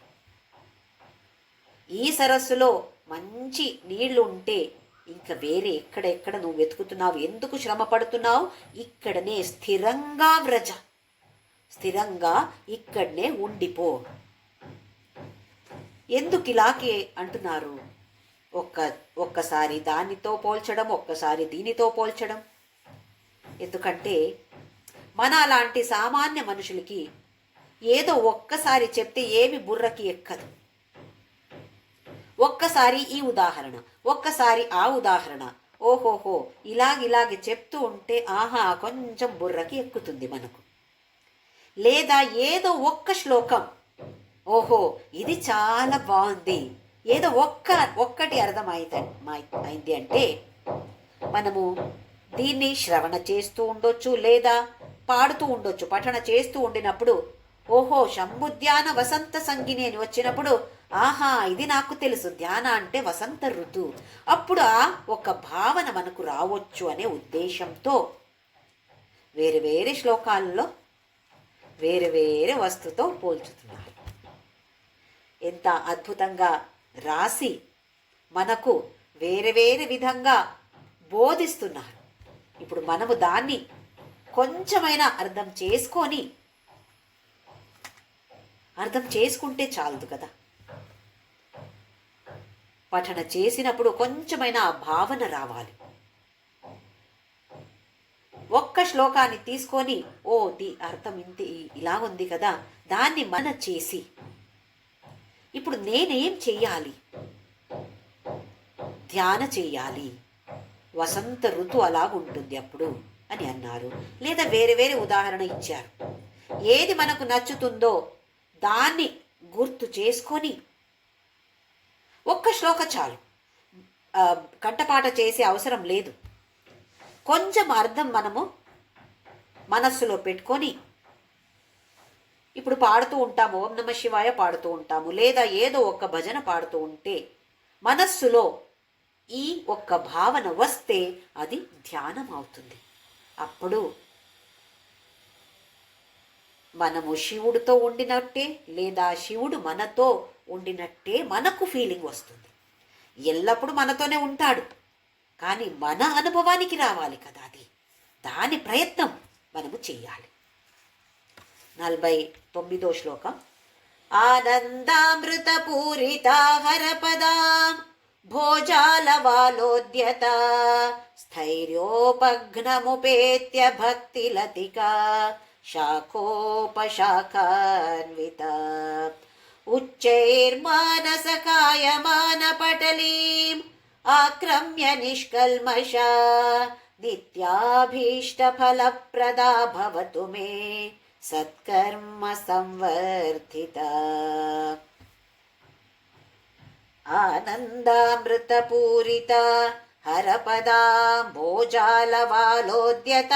A: ఈ సరస్సులో మంచి నీళ్లు ఉంటే ఇంకా వేరే ఎక్కడెక్కడ నువ్వు వెతుకుతున్నావు? ఎందుకు శ్రమ పడుతున్నావు? ఇక్కడనే స్థిరంగా వ్రజ, స్థిరంగా ఇక్కడనే ఉండిపో. ఎందుకు ఇలాగే అంటున్నారు? ఒక్కసారి దానితో పోల్చడం, ఒక్కసారి దీనితో పోల్చడం. ఎందుకంటే మన అలాంటి సామాన్య మనుషులకి ఏదో ఒక్కసారి చెప్తే ఏమి బుర్రకి ఎక్కదు. ఒక్కసారి ఈ ఉదాహరణ, ఒక్కసారి ఆ ఉదాహరణ, ఓహోహో ఇలాగే చెప్తూ ఉంటే ఆహా కొంచెం బుర్రకి ఎక్కుతుంది మనకు. లేదా ఏదో ఒక్క శ్లోకం, ఓహో ఇది చాలా బాగుంది, ఏదో ఒక్కటి అయింది అంటే మనము దీన్ని శ్రవణ చేస్తూ ఉండొచ్చు, లేదా పాడుతూ ఉండొచ్చు. పఠన చేస్తూ ఉండినప్పుడు ఓహో శంభుధ్యాన వసంత సంగిని అని వచ్చినప్పుడు ఆహా, ఇది నాకు తెలుసు, ధ్యాన అంటే వసంత ఋతువు, అప్పుడు ఆ ఒక భావన మనకు రావచ్చు అనే ఉద్దేశంతో వేరే వేరే శ్లోకాల్లో వేరే వేరే వస్తుతో పోల్చుతున్నారు. ఎంత అద్భుతంగా రాసి మనకు వేరే వేరే విధంగా బోధిస్తున్నారు. ఇప్పుడు మనము దాన్ని కొంచెమైనా అర్థం చేసుకుంటే చాలదు కదా. పఠన చేసినప్పుడు కొంచెమైనా ఆ భావన రావాలి. ఒక్క శ్లోకాన్ని తీసుకొని అర్థం ఇంత ఇలా ఉంది కదా, దాన్ని మన చేసి ఇప్పుడు నేనేం చెయ్యాలి, ధ్యాన చెయ్యాలి, వసంత ఋతువు అలాగుంటుంది అప్పుడు అని అన్నారు. లేదా వేరే వేరే ఉదాహరణ ఇచ్చారు. ఏది మనకు నచ్చుతుందో దాన్ని గుర్తు చేసుకొని ఒక్క శ్లోక చాలు, కంఠపాఠ చేసే అవసరం లేదు. కొంచెం అర్థం మనము మనస్సులో పెట్టుకొని ఇప్పుడు పాడుతూ ఉంటాము, ఓం నమ శివాయ పాడుతూ ఉంటాము, లేదా ఏదో ఒక భజన పాడుతూ ఉంటే మనస్సులో ఈ ఒక్క భావన వస్తే అది ధ్యానం అవుతుంది. అప్పుడు మనము శివుడితో ఉండినట్టే లేదా శివుడు మనతో ఉండినట్టే మనకు ఫీలింగ్ వస్తుంది. ఎల్లప్పుడూ మనతోనే ఉంటాడు, కానీ మన అనుభవానికి రావాలి కదా, అది దాని ప్రయత్నం మనము చెయ్యాలి. 49వ శ్లోకం. ఆనందామృత పూరితా హరపదా భోజాలవాలోద్యత స్థైర్యోపఘ్నముపేత్య భక్తిలతికా శాఖోపశాఖాన్విత ఉచ్చైర్మానసకాయమానపటలీం ఆక్రమ్య నిష్కల్మష నిత్యాభీష్టఫలప్రదా భవతు మే సత్కర్మ సంవర్ధిత. ఆనందామృతపూరిత హరపదాంబోజాలవాలోద్యత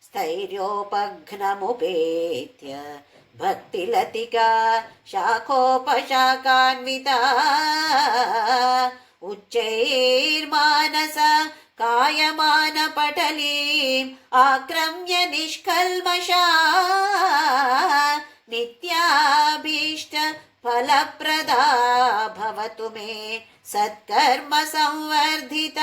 A: స్థైర్యోపఘ్నముపేత్య భక్తిలతికా శాఖోపశాఖాన్విత ఉచ్చైర్మానస కాయమానపటలీం ఆక్రమ్య నిష్కల్మషా నిత్యాభీష్ట ఫలప్రదా భవతు మే సత్కర్మ సంవర్ధిత.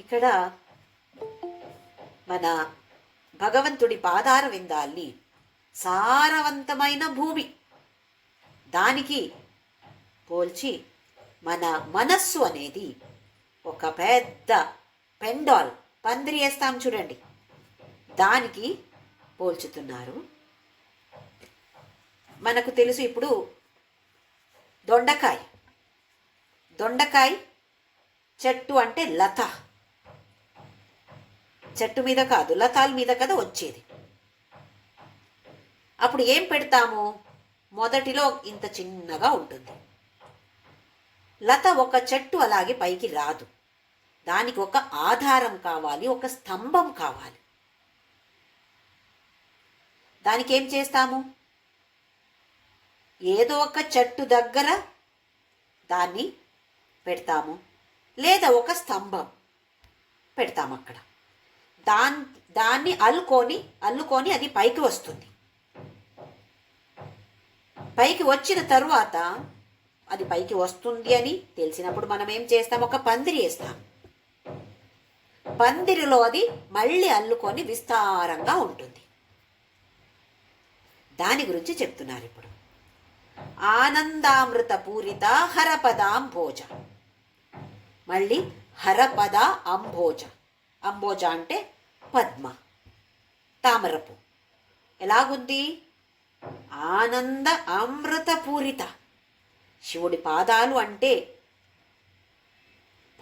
A: ఇక్కడ మన భగవంతుడి పాదార విందాల్ని సారవంతమైన భూమి దానికి పోల్చి మన మనస్సు అనేది ఒక పెద్ద పెండాల్, పందిరి వేస్తాం చూడండి, దానికి పోల్చుతున్నారు. మనకు తెలుసు ఇప్పుడు దొండకాయ చెట్టు అంటే లత, చెట్టు మీద కాదు లతాల మీద కదా వచ్చేది. అప్పుడు ఏం పెడతాము, మొదటిలో ఇంత చిన్నగా ఉంటుంది లత, ఒక చెట్టు అలాగే పైకి రాదు, దానికి ఒక ఆధారం కావాలి, ఒక స్తంభం కావాలి. దానికి ఏం చేస్తాము, ఏదో ఒక చెట్టు దగ్గర దాన్ని పెడతాము, లేదా ఒక స్తంభం పెడతాము అక్కడ. దాన్ని అల్లుకొని అది పైకి వస్తుంది. పైకి వచ్చిన తరువాత అది పైకి వస్తుంది అని తెలిసినప్పుడు మనం ఏం చేస్తాం, ఒక పందిరి వేస్తాం. పందిరిలో అది మళ్ళీ అల్లుకొని విస్తారంగా ఉంటుంది. దాని గురించి చెప్తున్నారు ఇప్పుడు. ఆనందామృత పూరిత హరపదాంభోజ, మళ్ళీ హరపద అంభోజ. అంభోజ అంటే పద్మ, తామరపు. ఎలాగుంది, ఆనంద అమృత పూరిత. శివుడి పాదాలు అంటే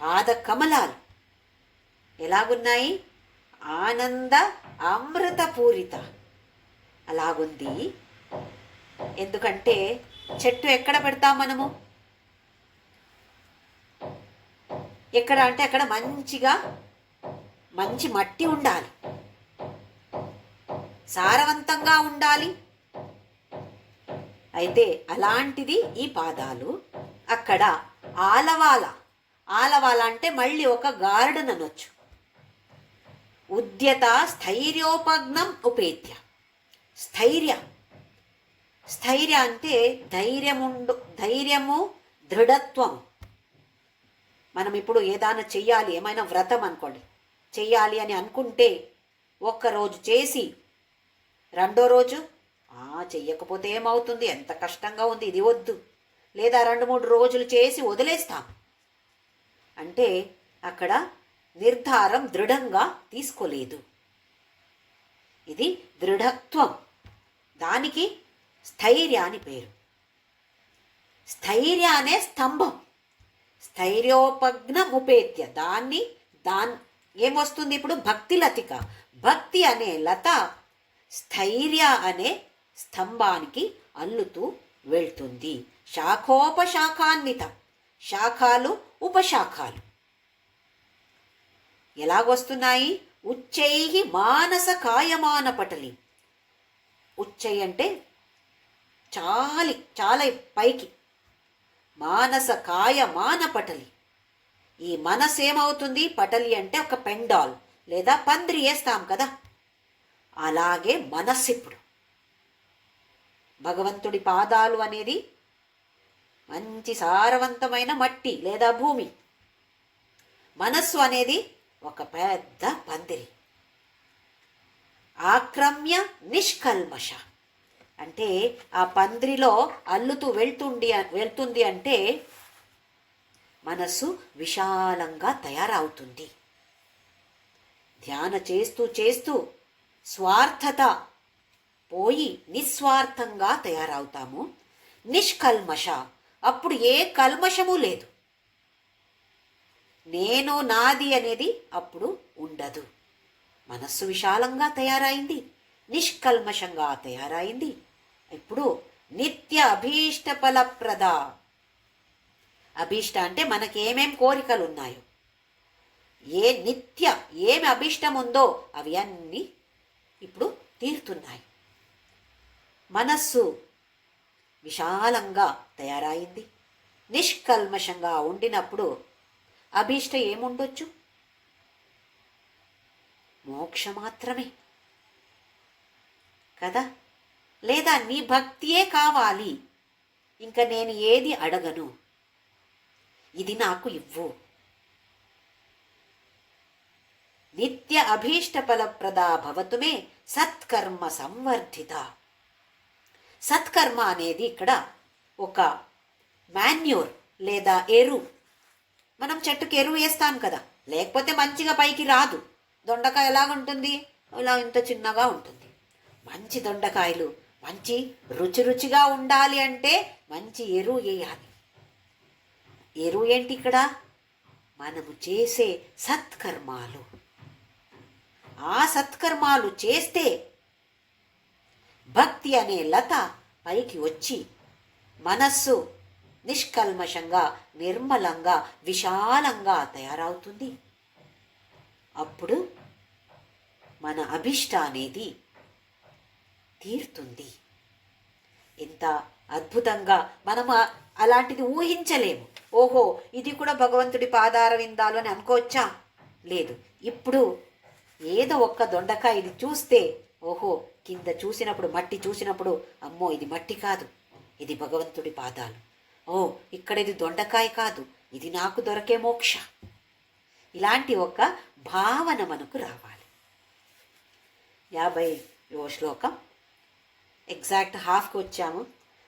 A: పాద కమలాలు ఎలాగున్నాయి, ఆనంద అమృత పూరిత అలాగుంది. ఎందుకంటే చెట్టు ఎక్కడ పెడతాం మనము, ఎక్కడ అంటే అక్కడ మంచి మట్టి ఉండాలి. సారవంతంగా ఉండాలి. అయితే అలాంటిది ఈ పాదాలు. అక్కడ ఆలవాల, ఆలవాల అంటే మళ్ళీ ఒక గార్డెన్ అనొచ్చు. ఉద్యత స్థైర్యోపగ్నం ఉపేత్య. స్థైర్య, స్థైర్య అంటే ధైర్యము, దృఢత్వం. మనం ఇప్పుడు ఏదైనా చెయ్యాలి, ఏమైనా వ్రతం అనుకోండి, చెయ్యాలి అని అనుకుంటే ఒక్కరోజు చేసి రెండో రోజు చెయ్యకపోతే ఏమవుతుంది, ఎంత కష్టంగా ఉంది, ఇది వద్దు, లేదా 2-3 రోజులు చేసి వదిలేస్తాం. అంటే అక్కడ నిర్ధారం దృఢంగా తీసుకోలేదు. ఇది దృఢత్వం, దానికి స్థైర్య అని పేరు. స్థైర్య అనే స్తంభం. స్థైర్యోపగ్నం ఉపేత్య, ఏమొస్తుంది ఇప్పుడు, భక్తి లతిక. భక్తి అనే లత స్థైర్య అనే స్తంభానికి అల్లుతూ వెళ్తుంది. శాఖోపశాఖాన్వితం, శాఖలు ఉపశాఖాలు ఎలాగొస్తున్నాయి? ఉచ్చై మానస కాయమాన పటలి. ఉచ్చై అంటే చాలా పైకి, మానస కాయమాన పటలి. ఈ మనసు ఏమవుతుంది? పటలి అంటే ఒక పెండాల్ లేదా పందిరి వేస్తాం కదా, అలాగే మనస్సు. ఇప్పుడు భగవంతుడి పాదాలు అనేది మంచి సారవంతమైన మట్టి లేదా భూమి. మనస్సు అనేది ఒక పెద్ద పందిరి. ఆక్రమ్య నిష్కల్మష అంటే ఆ పందిరిలో అల్లుతూ వెళ్తుంది అంటే మనస్సు విశాలంగా తయారవుతుంది. ధ్యాన చేస్తూ చేస్తూ స్వార్థత పోయి నిస్వార్థంగా తయారవుతాము. నిష్కల్మష, అప్పుడు ఏ కల్మషము లేదు. నేను నాది అనేది అప్పుడు ఉండదు. మనస్సు విశాలంగా తయారైంది, నిష్కల్మషంగా తయారైంది. ఇప్పుడు నిత్య అభీష్ట ఫలప్రద. అభీష్ట అంటే మనకేమేం కోరికలు ఉన్నాయో, ఏమి అభీష్టం ఉందో అవి అన్నీ ఇప్పుడు తీరుతున్నాయి. మనస్సు విశాలంగా తయారైంది, నిష్కల్మషంగా ఉండినప్పుడు అభీష్ట ఏముండొచ్చు? మోక్ష మాత్రమే కదా. లేదా నీ భక్తియే కావాలి, ఇంకా నేను ఏది అడగను, ఇది నాకు ఇవ్వు. నిత్య అభీష్ట ఫలప్రదా భవతుమే సత్కర్మ సంవర్ధిత. సత్కర్మ అనేది ఇక్కడ ఒక మాన్యూర్ లేదా ఎరువు. మనం చెట్టుకి ఎరువు వేస్తాం కదా, లేకపోతే మంచిగా పైకి రాదు. దొండకాయ ఎలాగుంటుంది? ఇలా ఇంత చిన్నగా ఉంటుంది. మంచి దొండకాయలు మంచి రుచిగా ఉండాలి అంటే మంచి ఎరువు వేయాలి. ఎరువు ఏంటి ఇక్కడ? మనము చేసే సత్కర్మాలు. ఆ సత్కర్మాలు చేస్తే భక్తి అనే లత పైకి వచ్చి మనస్సు నిష్కల్మషంగా, నిర్మలంగా, విశాలంగా తయారవుతుంది. అప్పుడు మన అభిష్ట అనేది తీరుతుంది. ఎంత అద్భుతంగా మనం అలాంటిది ఊహించలేము. ఓహో, ఇది కూడా భగవంతుడి పాదార విందాలు అని అనుకోవచ్చా? లేదు. ఇప్పుడు ఏదో ఒక్క దొండకాయ ఇది చూస్తే, ఓహో, కింద చూసినప్పుడు, మట్టి చూసినప్పుడు, అమ్మో ఇది మట్టి కాదు, ఇది భగవంతుడి పాదాలు. ఓ, ఇక్కడ ఇది దొండకాయ కాదు, ఇది నాకు దొరకే మోక్ష. ఇలాంటి ఒక భావన మనకు రావాలి. 50వ శ్లోకం ఎగ్జాక్ట్ హాఫ్కి వచ్చాము.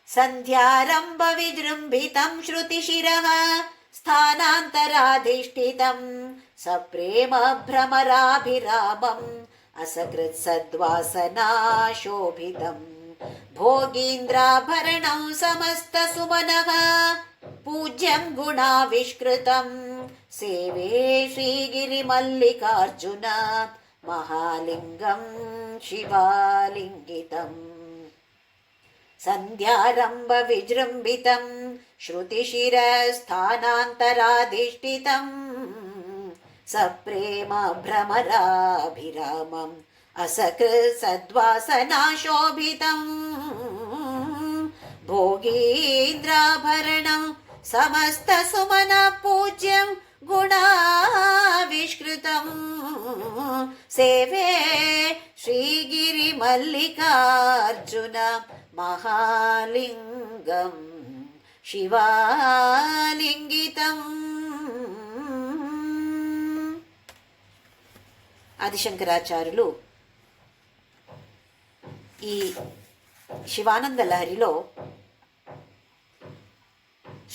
A: సంధ్యారంభ విజృంభితం శృతిశిరః స్థానాంతరాధిష్ఠితం సప్రేమ భ్రమరాభిరామం అసకృత్ సద్వాసనా శోభితం భోగీంద్రాభరణం సమస్త సుమనః పూజ్యం గుణావిష్కృతం సేవే శ్రీగిరిమల్లికార్జున మహాలింగం శివాలింగితం. సంధ్యారంభ విజృంభితం శ్రుతిశిరస్థానాంతరాధిష్ఠితం సప్రేమ భ్రమరాభిరామం असकृत् सद्वासनाशोभितं भोगीन्द्राभरणं समस्तसुमनपूज्यं गुणाविष्कृतं सेवे श्रीगिरिमल्लिकार्जुन महालिङ्गं शिवालिङ्गितम्. ఆదిశంకరాచార్యులు ఈ శివానంద లహరిలో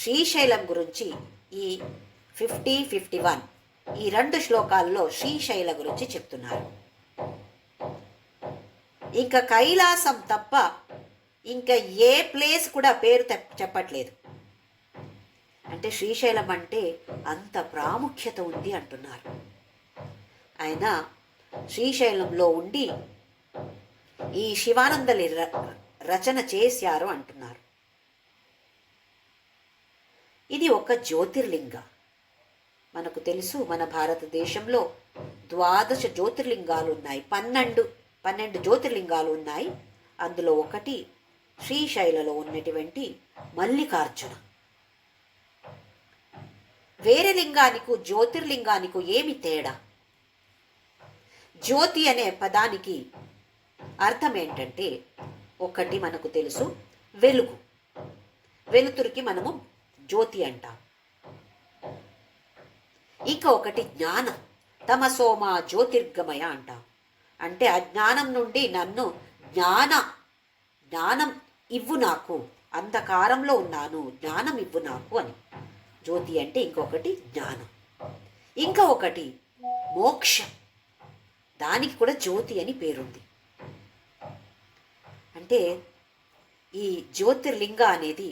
A: శ్రీశైలం గురించి ఈ 50-51 ఈ 2 శ్లోకాల్లో శ్రీశైల గురించి చెప్తున్నారు. ఇంకా కైలాసం తప్ప ఇంకా ఏ ప్లేస్ కూడా పేరు చెప్పట్లేదు. అంటే శ్రీశైలం అంటే అంత ప్రాముఖ్యత ఉంది అంటున్నారు. ఆయన శ్రీశైలంలో ఉండి ఈ శివానందలి రచన చేశారు అంటున్నారు. ఇది ఒక జ్యోతిర్లింగ. మనకు తెలుసు మన భారతదేశంలో 12 జ్యోతిర్లింగాలు ఉన్నాయి. 12 జ్యోతిర్లింగాలు ఉన్నాయి. అందులో ఒకటి శ్రీశైలలో ఉన్నటువంటి మల్లికార్జున. వేరే లింగానికి జ్యోతిర్లింగానికి ఏమి తేడా? జ్యోతి అనే పదానికి అర్థం ఏంటంటే, ఒకటి మనకు తెలుసు వెలుగు, వెలుతురికి మనము జ్యోతి అంటాం. ఇంకా ఒకటి జ్ఞానం, తమసోమ జ్యోతిర్గమయ అంటాం. అంటే అజ్ఞానం నుండి నన్ను జ్ఞానం ఇవ్వు, నాకు అంధకారంలో ఉన్నాను, జ్ఞానం ఇవ్వు నాకు అని. జ్యోతి అంటే ఇంకొకటి జ్ఞానం. ఇంకా ఒకటి మోక్షం, దానికి కూడా జ్యోతి అని పేరుంది. అంటే ఈ జ్యోతిర్లింగ అనేది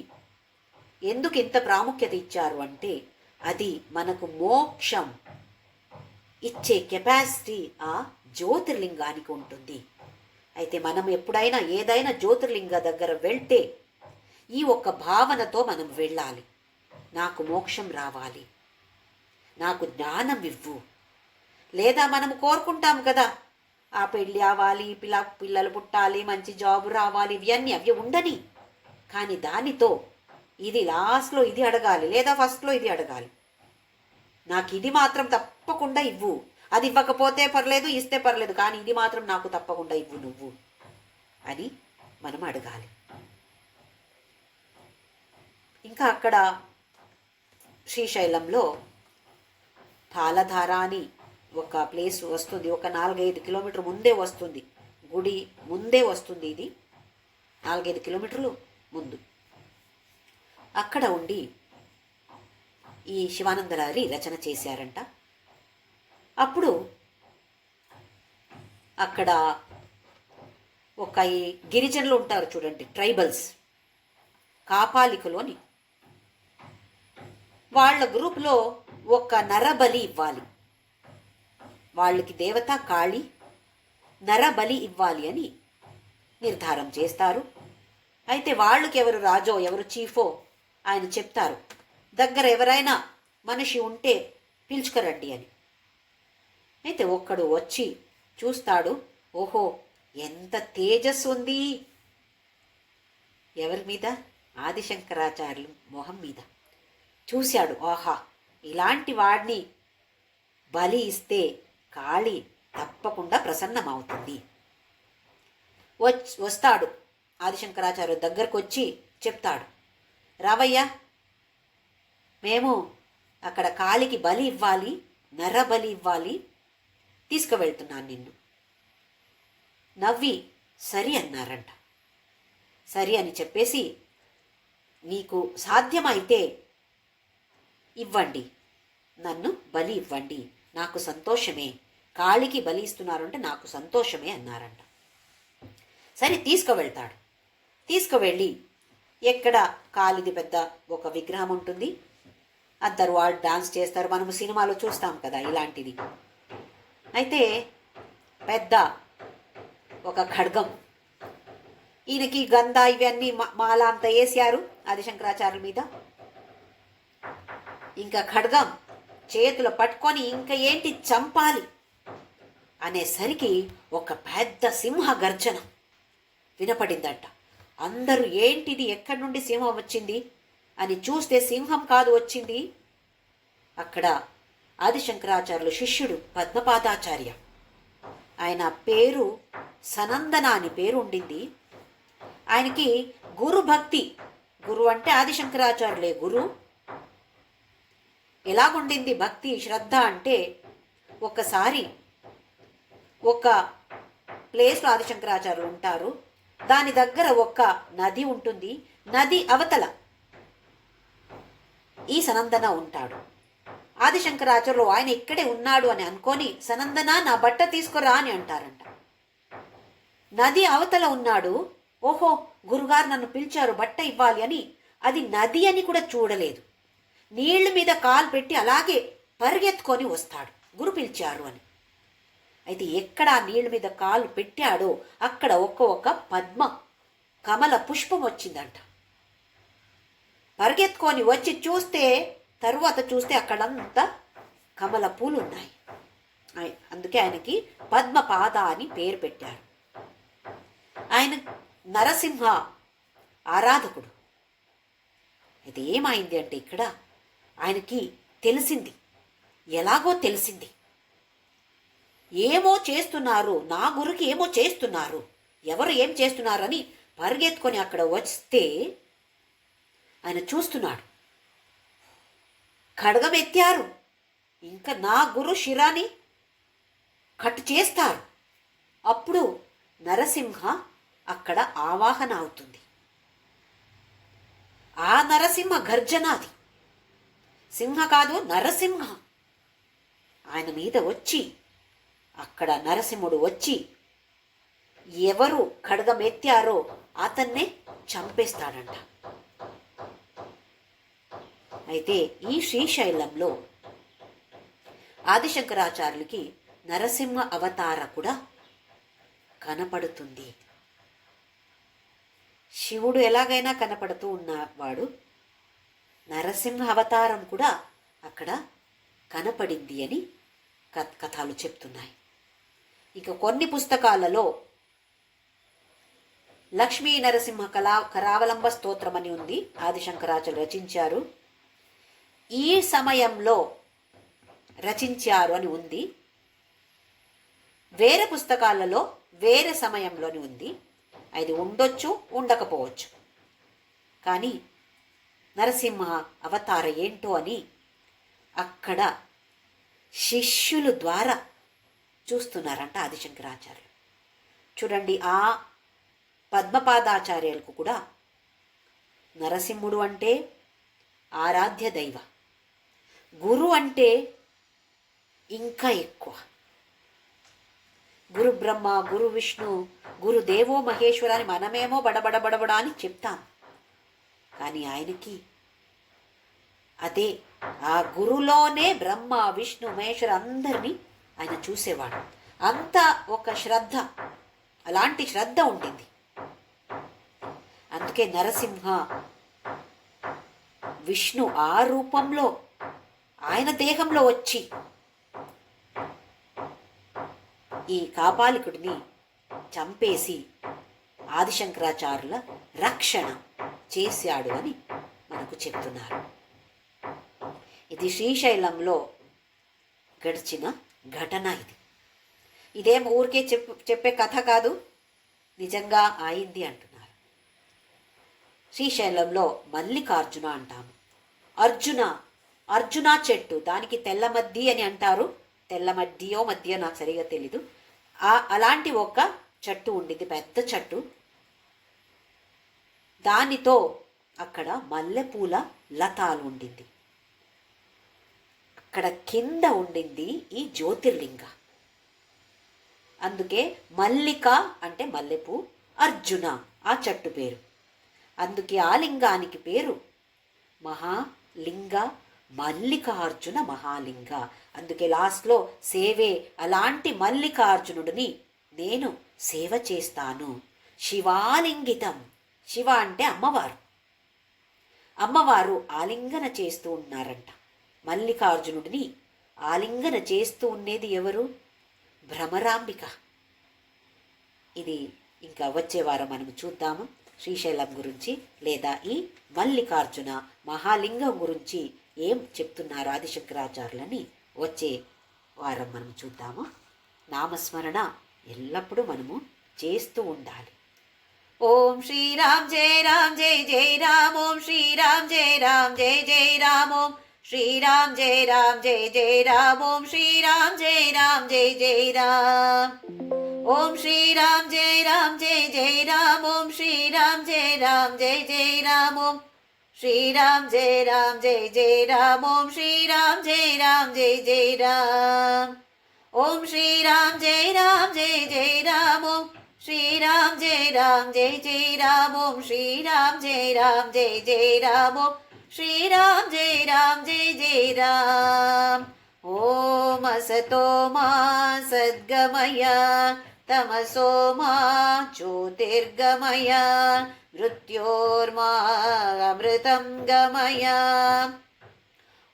A: ఎందుకు ఇంత ప్రాముఖ్యత ఇచ్చారు అంటే, అది మనకు మోక్షం ఇచ్చే కెపాసిటీ ఆ జ్యోతిర్లింగానికి ఉంటుంది. అయితే మనం ఎప్పుడైనా ఏదైనా జ్యోతిర్లింగ దగ్గర వెళ్తే ఈ ఒక్క భావనతో మనం వెళ్ళాలి. నాకు మోక్షం రావాలి, నాకు జ్ఞానం ఇవ్వు. లేదా మనం కోరుకుంటాం కదా, ఆ పెళ్ళి అవ్వాలి, పిల్లలు పుట్టాలి, మంచి జాబు రావాలి, ఇవన్నీ అవి ఉండని. కానీ దానితో ఇది లాస్ట్లో ఇది అడగాలి, లేదా ఫస్ట్లో ఇది అడగాలి. నాకు ఇది మాత్రం తప్పకుండా ఇవ్వు, అది ఇవ్వకపోతే పర్లేదు, ఇస్తే పర్లేదు, కానీ ఇది మాత్రం నాకు తప్పకుండా ఇవ్వు నువ్వు అని మనం అడగాలి. ఇంకా అక్కడ శ్రీశైలంలో పాలధార అని ఒక ప్లేస్ వస్తుంది. ఒక 4-5 కిలోమీటర్ ముందే వస్తుంది, గుడి ముందే వస్తుంది. ఇది 4-5 కిలోమీటర్లు ముందు. అక్కడ ఉండి ఈ శివానందలహరి రచన చేశారంట. అప్పుడు అక్కడ ఒక ఈ గిరిజనులు ఉంటారు చూడండి, ట్రైబల్స్, కాపాలికులు అని. వాళ్ళ గ్రూప్లో ఒక నరబలి ఇవ్వాలి, వాళ్ళకి దేవత కాళి నరబలి ఇవ్వాలి అని నిర్ధారం చేస్తారు. అయితే వాళ్ళకి ఎవరు రాజో ఎవరు చీఫో ఆయన చెప్తారు, దగ్గర ఎవరైనా మనిషి ఉంటే పిలుచుకురండి అని. అయితే ఒక్కడు వచ్చి చూస్తాడు, ఓహో ఎంత తేజస్సు ఉంది. ఎవరి మీద? ఆదిశంకరాచార్యులు మొహం మీద చూశాడు. ఆహా, ఇలాంటి వాడిని బలి ఇస్తే కాళి తప్పకుండా ప్రసన్నమవుతుంది. వస్తాడు ఆదిశంకరాచార్య దగ్గరకు వచ్చి చెప్తాడు, రావయ్యా, మేము అక్కడ కాళికి బలి ఇవ్వాలి, నర బలి ఇవ్వాలి, తీసుకువెళ్తున్నాను నిన్ను. నవ్వి సరి అన్నారంట. సరి అని చెప్పేసి, మీకు సాధ్యమైతే ఇవ్వండి, నన్ను బలి ఇవ్వండి, నాకు సంతోషమే, కాళికి బలి ఇస్తున్నారు అంటే నాకు సంతోషమే అన్నారంట. సరే తీసుకువెళ్తాడు. తీసుకువెళ్ళి ఎక్కడ కాళిది పెద్ద ఒక విగ్రహం ఉంటుంది, అందరు వాళ్ళు డాన్స్ చేస్తారు, మనము సినిమాలో చూస్తాం కదా ఇలాంటిది. అయితే పెద్ద ఒక ఖడ్గం, ఈయనకి గంధ ఇవన్నీ మాల అంతా వేసారు ఆదిశంకరాచార్యుల మీద. ఇంకా ఖడ్గం చేతులు పట్టుకొని ఇంకా ఏంటి చంపాలి అనేసరికి ఒక పెద్ద సింహ గర్జన వినపడిందంట. అందరూ ఏంటిది, ఎక్కడి నుండి సింహం వచ్చింది అని చూస్తే సింహం కాదు వచ్చింది, అక్కడ ఆదిశంకరాచార్యులు శిష్యుడు పద్మపాదాచార్య. ఆయన పేరు సనందన అని పేరు ఉండింది. ఆయనకి గురు భక్తి, గురు అంటే ఆదిశంకరాచార్యులే గురు. ఎలాగుండింది భక్తి శ్రద్ధ అంటే, ఒకసారి ఒక ప్లేస్లో ఆదిశంకరాచార్యులు ఉంటారు. దాని దగ్గర ఒక నది ఉంటుంది. నది అవతల ఈ సనందన ఉంటాడు. ఆదిశంకరాచార్యులు ఆయన ఇక్కడే ఉన్నాడు అని అనుకొని, సనందన నా బట్ట తీసుకురా అని అంటారంట. నది అవతల ఉన్నాడు. ఓహో, గురుగారు నన్ను పిలిచారు బట్ట ఇవ్వాలి అని, అది నది అని కూడా చూడలేదు. నీళ్ల మీద కాలు పెట్టి అలాగే పరిగెత్తుకొని వస్తాడు, గురు పిలిచారు అని. అయితే ఎక్కడ నీళ్ళ మీద కాలు పెట్టాడో అక్కడ ఒక పద్మ కమల పుష్పం వచ్చిందంట. పరిగెత్తుకొని వచ్చి చూస్తే, తరువాత చూస్తే అక్కడంతా కమల పూలు ఉన్నాయి. అందుకే ఆయనకి పద్మపాద అని పేరు పెట్టారు. ఆయన నరసింహ ఆరాధకుడు. అయితే ఏమైంది అంటే, ఇక్కడ ఆయనకి తెలిసింది, ఎలాగో తెలిసింది, ఏమో చేస్తున్నారు, నా గురుకి ఏమో చేస్తున్నారు, ఎవరు ఏం చేస్తున్నారని పరిగెత్తుకొని అక్కడ వస్తే ఆయన చూస్తున్నాడు. ఖడ్గం ఎత్తారు, ఇంకా నా గురు శిరాని కట్ చేస్తారు. అప్పుడు నరసింహ అక్కడ ఆవాహన అవుతుంది. ఆ నరసింహ గర్జనాది, సింహ కాదు నరసింహ ఆయన మీద వచ్చి, అక్కడ నరసింహుడు వచ్చి ఎవరు ఖడ్గం ఎత్తారో అతన్నే చంపేస్తాడంట. అయితే ఈ శ్రీశైలంలో ఆదిశంకరాచార్యులకి నరసింహ అవతార కూడా కనపడుతుంది. శివుడు ఎలాగైనా కనపడుతూ ఉన్నవాడు, నరసింహ అవతారం కూడా అక్కడ కనపడింది అని కథలు చెప్తున్నాయి. ఇక కొన్ని పుస్తకాలలో లక్ష్మీ నరసింహ కరావలంబ స్తోత్రం అని ఉంది, ఆదిశంకరాచార్యులు రచించారు. ఈ సమయంలో రచించారు అని ఉంది. వేరే పుస్తకాలలో వేరే సమయంలోని ఉంది. అది ఉండొచ్చు, ఉండకపోవచ్చు. కానీ నరసింహ అవతార ఏంటో అని అక్కడ శిష్యుల ద్వారా చూస్తున్నారంట ఆదిశంకరాచార్యులు. చూడండి, ఆ పద్మపాదాచార్యులకు కూడా నరసింహుడు అంటే ఆరాధ్య దైవ, గురు అంటే ఇంకా ఎక్కువ. గురు బ్రహ్మ, గురు విష్ణు, గురు దేవో మహేశ్వర అని మనమేమో బడబడ అని చెప్తాం. కానీ ఆయనకి అదే, ఆ గురులోనే బ్రహ్మ విష్ణు మహేశ్వర అందరినీ ఆయన చూసేవాడు. అంత ఒక శ్రద్ధ, అలాంటి శ్రద్ధ ఉండింది. అందుకే నరసింహ విష్ణు ఆ రూపంలో ఆయన దేహంలో వచ్చి ఈ కాపాలికుడిని చంపేసి ఆదిశంకరాచార్యుల రక్షణ చేశాడు అని మనకు చెప్తున్నారు. ఇది శ్రీశైలంలో గడిచిన ఘటన. ఇదేం ఊరికే చెప్పే కథ కాదు, నిజంగా అయింది అంటున్నారు. శ్రీశైలంలో మల్లికార్జున అంటాము. అర్జున చెట్టు, దానికి తెల్లమద్ది అని అంటారు. తెల్లమద్దియో మధ్య నాకు సరిగా తెలీదు. అలాంటి ఒక చెట్టు ఉండింది, పెద్ద చెట్టు. దానితో అక్కడ మల్లెపూల లతాలు ఉండింది. అక్కడ కింద ఉండింది ఈ జ్యోతిర్లింగ. అందుకే మల్లిక అంటే మల్లెపూ, అర్జున ఆ చెట్టు పేరు. అందుకే ఆ లింగానికి పేరు మహాలింగ, మల్లికార్జున మహాలింగ. అందుకే లాస్ట్లో సేవే, అలాంటి మల్లికార్జునుడిని నేను సేవ చేస్తాను. శివాలింగితం, శివ అంటే అమ్మవారు. అమ్మవారు ఆలింగన చేస్తూ ఉన్నారంట. మల్లికార్జునుడిని ఆలింగన చేస్తూ ఉండేది ఎవరు? భ్రమరాంబిక. ఇది ఇంకా వచ్చే వారం మనం చూద్దాము శ్రీశైలం గురించి, లేదా ఈ మల్లికార్జున మహాలింగం గురించి ఏం చెప్తున్నారు ఆదిశంకరాచార్యులని వచ్చే వారం మనం చూద్దాము. నామస్మరణ ఎల్లప్పుడూ మనము చేస్తూ ఉండాలి. ఓం శ్రీరామ్ జయ రామ్ జయ జయ రామ్, ఓం శ్రీరామ్ జయ రామ్ జయ జయ రామ్, ఓం శ్రీరామ్ జయ రామ్ జయ జయ రామ్, ఓం శ్రీరామ్ జయ రామ్ జయ జయ రామ్, ఓం శ్రీరామ్ జయ రామ్ జయ జయ రామ్, ఓం శ్రీరామ్ జయ రామ్ జయ జయ రామ్, ఓం శ్రీరామ్ జయ రామ్ జయ జయ రామ్, ఓం శ్రీరామ్ జయ రామ్ జయ జయ రామ్, ఓం శ్రీరామ్ జయ రామ్ జయ జయ రామ్, ఓం శ్రీరామ్ జయ రామ్ జయ జయ రామ్, ఓం శ్రీరామ్ జయ రామ్ జయ జయ రామ్, ఓం శ్రీరామ్ జయ రామ్ జయ జయ రామ్. ఓం అసతో మా సద్గమయ, తమసో మా జ్యోతిర్గమయ, మృత్యోర్మా అమృతం గమయ.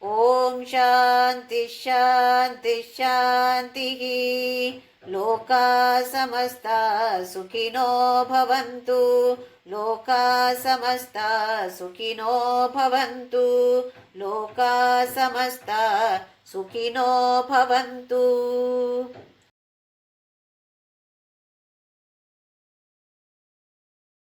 A: ఓం శాంతి శాంతి శాంతి. లోకా సమస్తా సుఖినో భవంతు, లోకా సమస్తా సుఖినో భవంతు, లోకా సమస్తా సుఖినో భవంతు.